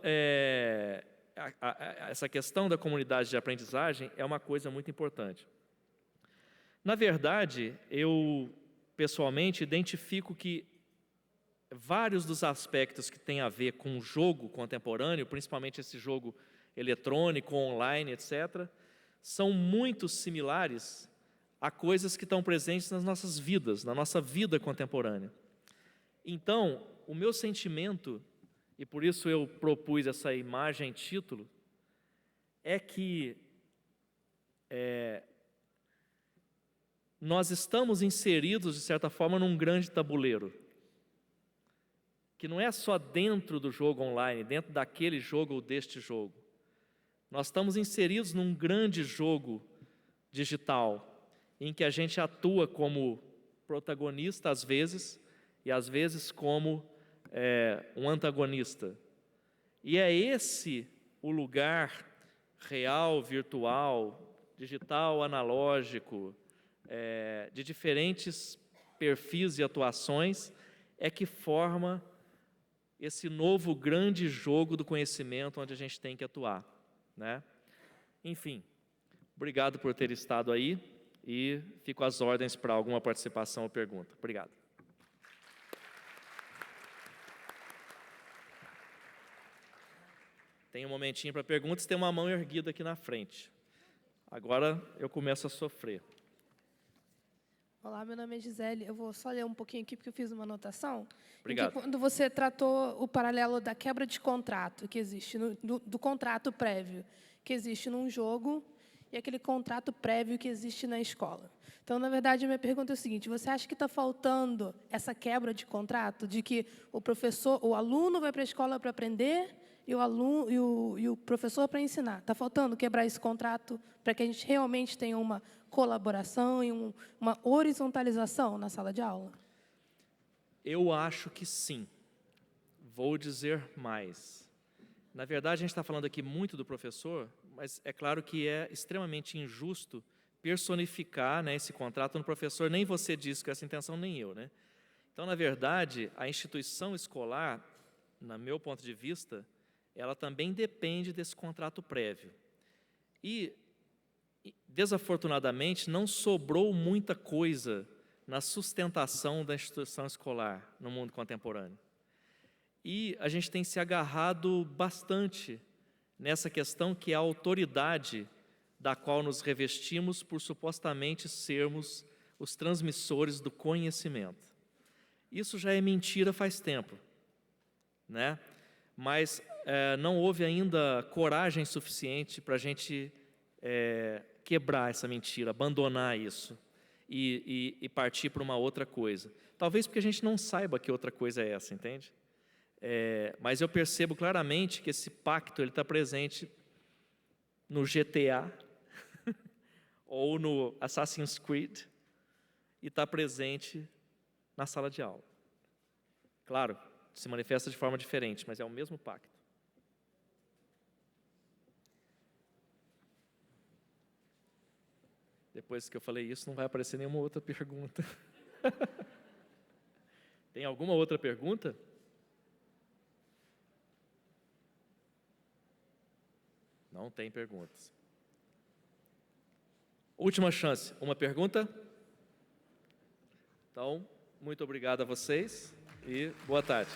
essa questão da comunidade de aprendizagem é uma coisa muito importante. Na verdade, eu, pessoalmente, identifico que vários dos aspectos que têm a ver com o jogo contemporâneo, principalmente esse jogo eletrônico, online, etc., são muito similares a coisas que estão presentes nas nossas vidas, na nossa vida contemporânea. Então, o meu sentimento, e por isso eu propus essa imagem título, é que nós estamos inseridos, de certa forma, num grande tabuleiro, que não é só dentro do jogo online, dentro daquele jogo ou deste jogo. Nós estamos inseridos num grande jogo digital, em que a gente atua como protagonista às vezes, e às vezes como um antagonista. E é esse o lugar real, virtual, digital, analógico, de diferentes perfis e atuações, é que forma esse novo grande jogo do conhecimento onde a gente tem que atuar, né? Enfim, obrigado por ter estado aí e fico às ordens para alguma participação ou pergunta. Obrigado. Tem um momentinho para perguntas, tem uma mão erguida aqui na frente. Agora eu começo a sofrer. Olá, meu nome é Gisele. Eu vou só ler um pouquinho aqui, porque eu fiz uma anotação. Obrigado. Quando você tratou o paralelo da quebra de contrato que existe, do contrato prévio que existe num jogo e aquele contrato prévio que existe na escola. Então, na verdade, a minha pergunta é o seguinte: você acha que está faltando essa quebra de contrato, de que o aluno vai para a escola para aprender e o professor para ensinar? Está faltando quebrar esse contrato para que a gente realmente tenha uma colaboração e uma horizontalização na sala de aula? Eu acho que sim. Vou dizer mais. Na verdade, a gente está falando aqui muito do professor, mas é claro que é extremamente injusto personificar, né, esse contrato no professor. Nem você disse com essa intenção, nem eu, né? Então, na verdade, a instituição escolar, no meu ponto de vista, ela também depende desse contrato prévio. E, desafortunadamente, não sobrou muita coisa na sustentação da instituição escolar no mundo contemporâneo. E a gente tem se agarrado bastante nessa questão que é a autoridade da qual nos revestimos por supostamente sermos os transmissores do conhecimento. Isso já é mentira faz tempo, né? Mas não houve ainda coragem suficiente para a gente quebrar essa mentira, abandonar isso e partir para uma outra coisa. Talvez porque a gente não saiba que outra coisa é essa, entende? Mas eu percebo claramente que esse pacto está presente no GTA ou no Assassin's Creed e está presente na sala de aula. Claro, se manifesta de forma diferente, mas é o mesmo pacto. Depois que eu falei isso, não vai aparecer nenhuma outra pergunta. Tem alguma outra pergunta? Não tem perguntas. Última chance. Uma pergunta? Então, muito obrigado a vocês e boa tarde.